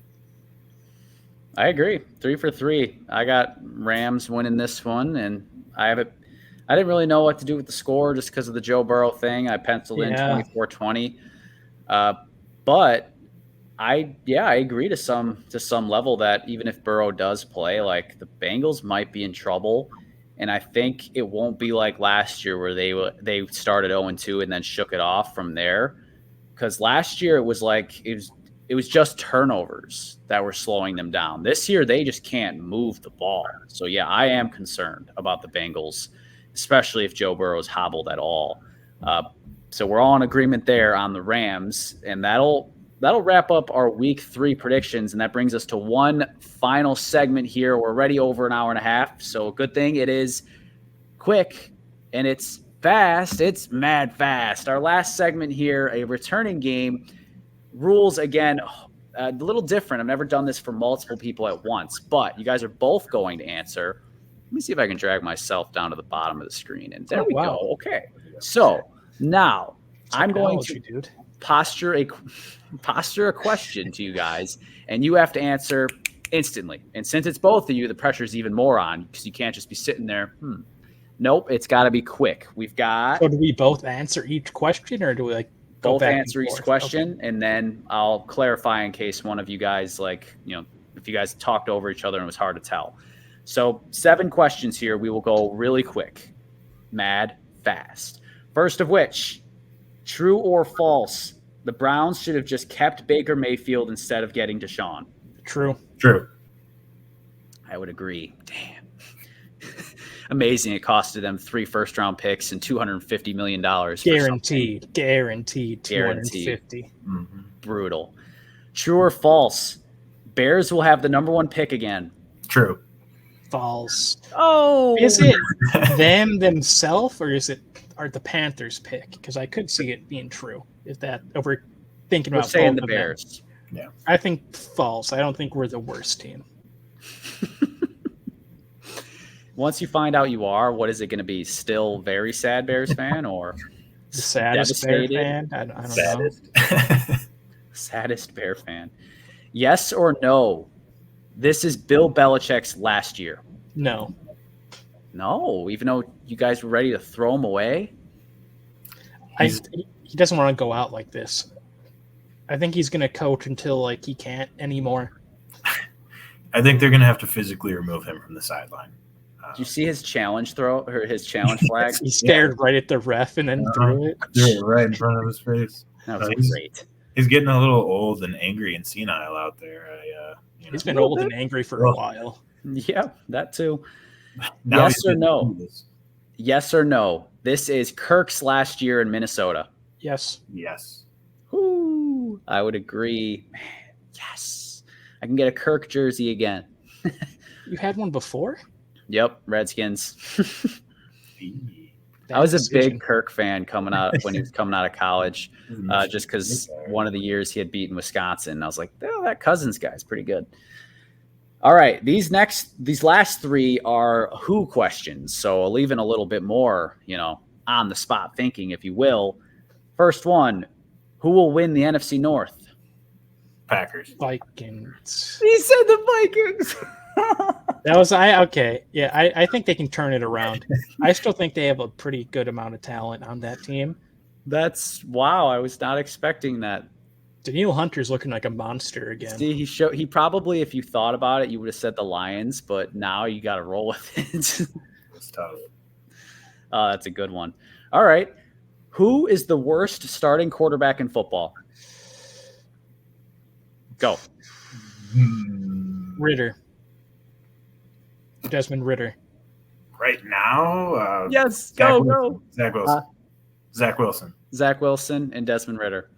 I agree. 3 for 3. I got Rams winning this one, and I didn't really know what to do with the score just because of the Joe Burrow thing. I penciled in 24-20, but I agree to some level that even if Burrow does play, like the Bengals might be in trouble, and I think it won't be like last year where they started 0-2 and then shook it off from there. Because last year it was just turnovers that were slowing them down. This year they just can't move the ball. So yeah, I am concerned about the Bengals, especially if Joe Burrow's hobbled at all. So we're all in agreement there on the Rams, and that'll wrap up our week 3 predictions, and that brings us to one final segment here. We're already over an hour and a half, so good thing it is quick and it's fast. It's mad fast. Our last segment here, a returning game. Rules, again, a little different. I've never done this for multiple people at once, but you guys are both going to answer. Let me see if I can drag myself down to the bottom of the screen, and there we go. Okay, so now I'm going to posture a question to you guys, and you have to answer instantly. And since it's both of you, the pressure's even more on because you can't just be sitting there. Nope, it's got to be quick. We've got. So do we both answer each question, or do we both answer each question, okay, and then I'll clarify in case one of you guys if you guys talked over each other and it was hard to tell. So 7 questions here. We will go really quick, mad fast. First of which, true or false, the Browns should have just kept Baker Mayfield instead of getting Deshaun? True. I would agree. Damn. Amazing. It costed them 3 first-round picks and $250 million. Guaranteed 250. Mm-hmm. Brutal. True or false? Bears will have the number 1 pick again. True. False. Oh, is it them themselves, or is it the Panthers pick? Because I could see it being true. Is that we're thinking about saying the Bears? Yeah, I think false. I don't think we're the worst team. Once you find out you are, what is it going to be? Still very sad Bears fan, or the saddest Bear fan? I don't saddest. know. Saddest Bear fan. Yes or no? This is Bill Belichick's last year. No, even though you guys were ready to throw him away. He doesn't want to go out like this. I think he's going to coach until he can't anymore. I think they're going to have to physically remove him from the sideline. Did you see his challenge throw or his challenge flag? He stared right at the ref and then threw it. Threw it right in front of his face. That was great. He's getting a little old and angry and senile out there. He's been old and angry for a while. Yeah, that too. Now Yes or no? Yes or no? This is Kirk's last year in Minnesota. Yes. Yes. Ooh, I would agree. Man, yes. I can get a Kirk jersey again. You had one before? Yep, Redskins. I was a big Kirk fan coming out when he was coming out of college, just because one of the years he had beaten Wisconsin. I was like, oh, that Cousins guy's pretty good. All right, these last three are who questions, so leaving a little bit more, on the spot thinking, if you will. First one, who will win the NFC North? Packers. Vikings. He said the Vikings. That was okay. Yeah, I think they can turn it around. I still think they have a pretty good amount of talent on that team. Wow. I was not expecting that. Danielle Hunter's looking like a monster again. See, he probably, if you thought about it, you would have said the Lions, but now you got to roll with it. It's tough. That's a good one. All right. Who is the worst starting quarterback in football? Go. Ritter. Desmond Ritter. Right now? Yes, go. Zach Wilson. Zach Wilson. Zach Wilson and Desmond Ritter.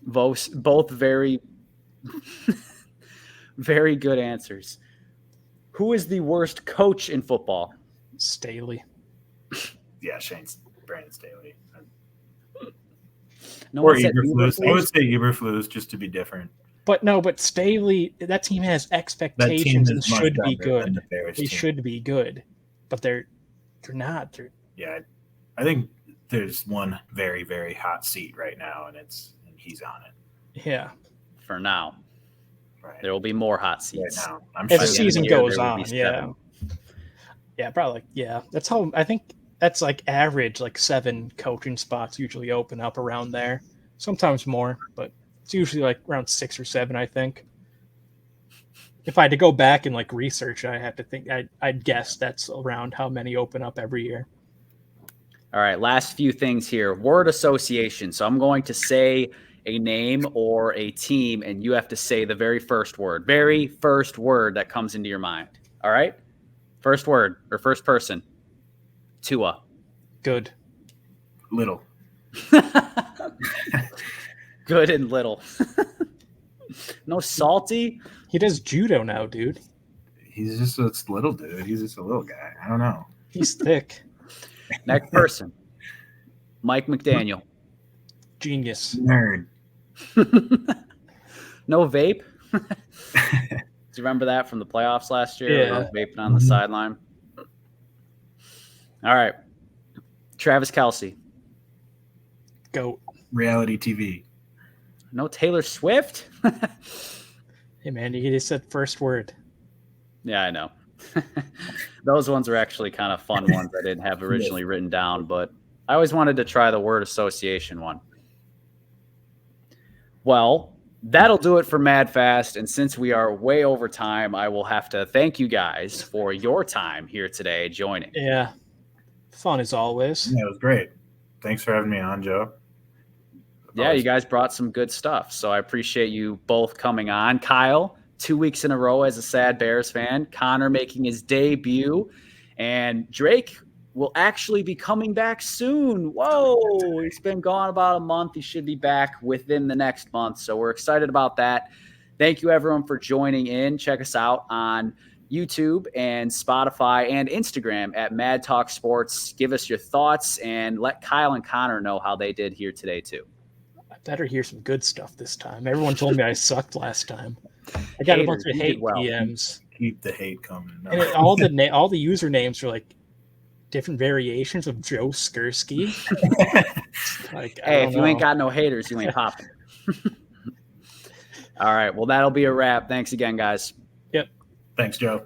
Both very, very good answers. Who is the worst coach in football? Staley. Yeah, Brandon Staley. No or Eberflus. I would say Eberflus just to be different. But Staley, that team has expectations and should be good. They should be good, but they're not. Yeah, I think there's one very, very hot seat right now, and he's on it. Yeah, for now. Right. There will be more hot seats right now. As the season goes on. Yeah, probably. Yeah, that's how I think. That's like average, like 7 coaching spots usually open up around there. Sometimes more, but it's usually like around 6 or 7, I think. If I had to go back and like research, I have to think. I'd guess that's around how many open up every year. All right, last few things here. Word association. So I'm going to say a name or a team, and you have to say the very first word that comes into your mind. All right? First word or first person. Tua. Good. Little. Good and little. No salty. He does judo now, dude. He's just a little dude. He's just a little guy. I don't know. He's thick. Next person. Mike McDaniel. Genius. Nerd. No vape. Do you remember that from the playoffs last year? Yeah. Vaping on the sideline. All right. Travis Kelce. Goat. Reality TV. No Taylor Swift? Hey, man, you just said first word. Yeah, I know. Those ones are actually kind of fun ones I didn't have originally written down, but I always wanted to try the word association one. Well, that'll do it for Mad Fast. And since we are way over time, I will have to thank you guys for your time here today joining. Yeah. Fun as always. Yeah, it was great. Thanks for having me on, Joe. Yeah, you guys brought some good stuff. So I appreciate you both coming on. Kyle, 2 weeks in a row as a sad Bears fan. Connor making his debut. And Drake will actually be coming back soon. Whoa, he's been gone about a month. He should be back within the next month. So we're excited about that. Thank you, everyone, for joining in. Check us out on YouTube and Spotify and Instagram at Mad Talk Sports. Give us your thoughts and let Kyle and Connor know how they did here today, too. I better hear some good stuff this time. Everyone told me I sucked last time. I got a bunch of hate DMs. Keep the hate coming. No. And all the usernames are like different variations of Joe Skursky. Like, hey, if you ain't got no haters, you ain't popping. All right. Well, that'll be a wrap. Thanks again, guys. Yep. Thanks, Joe.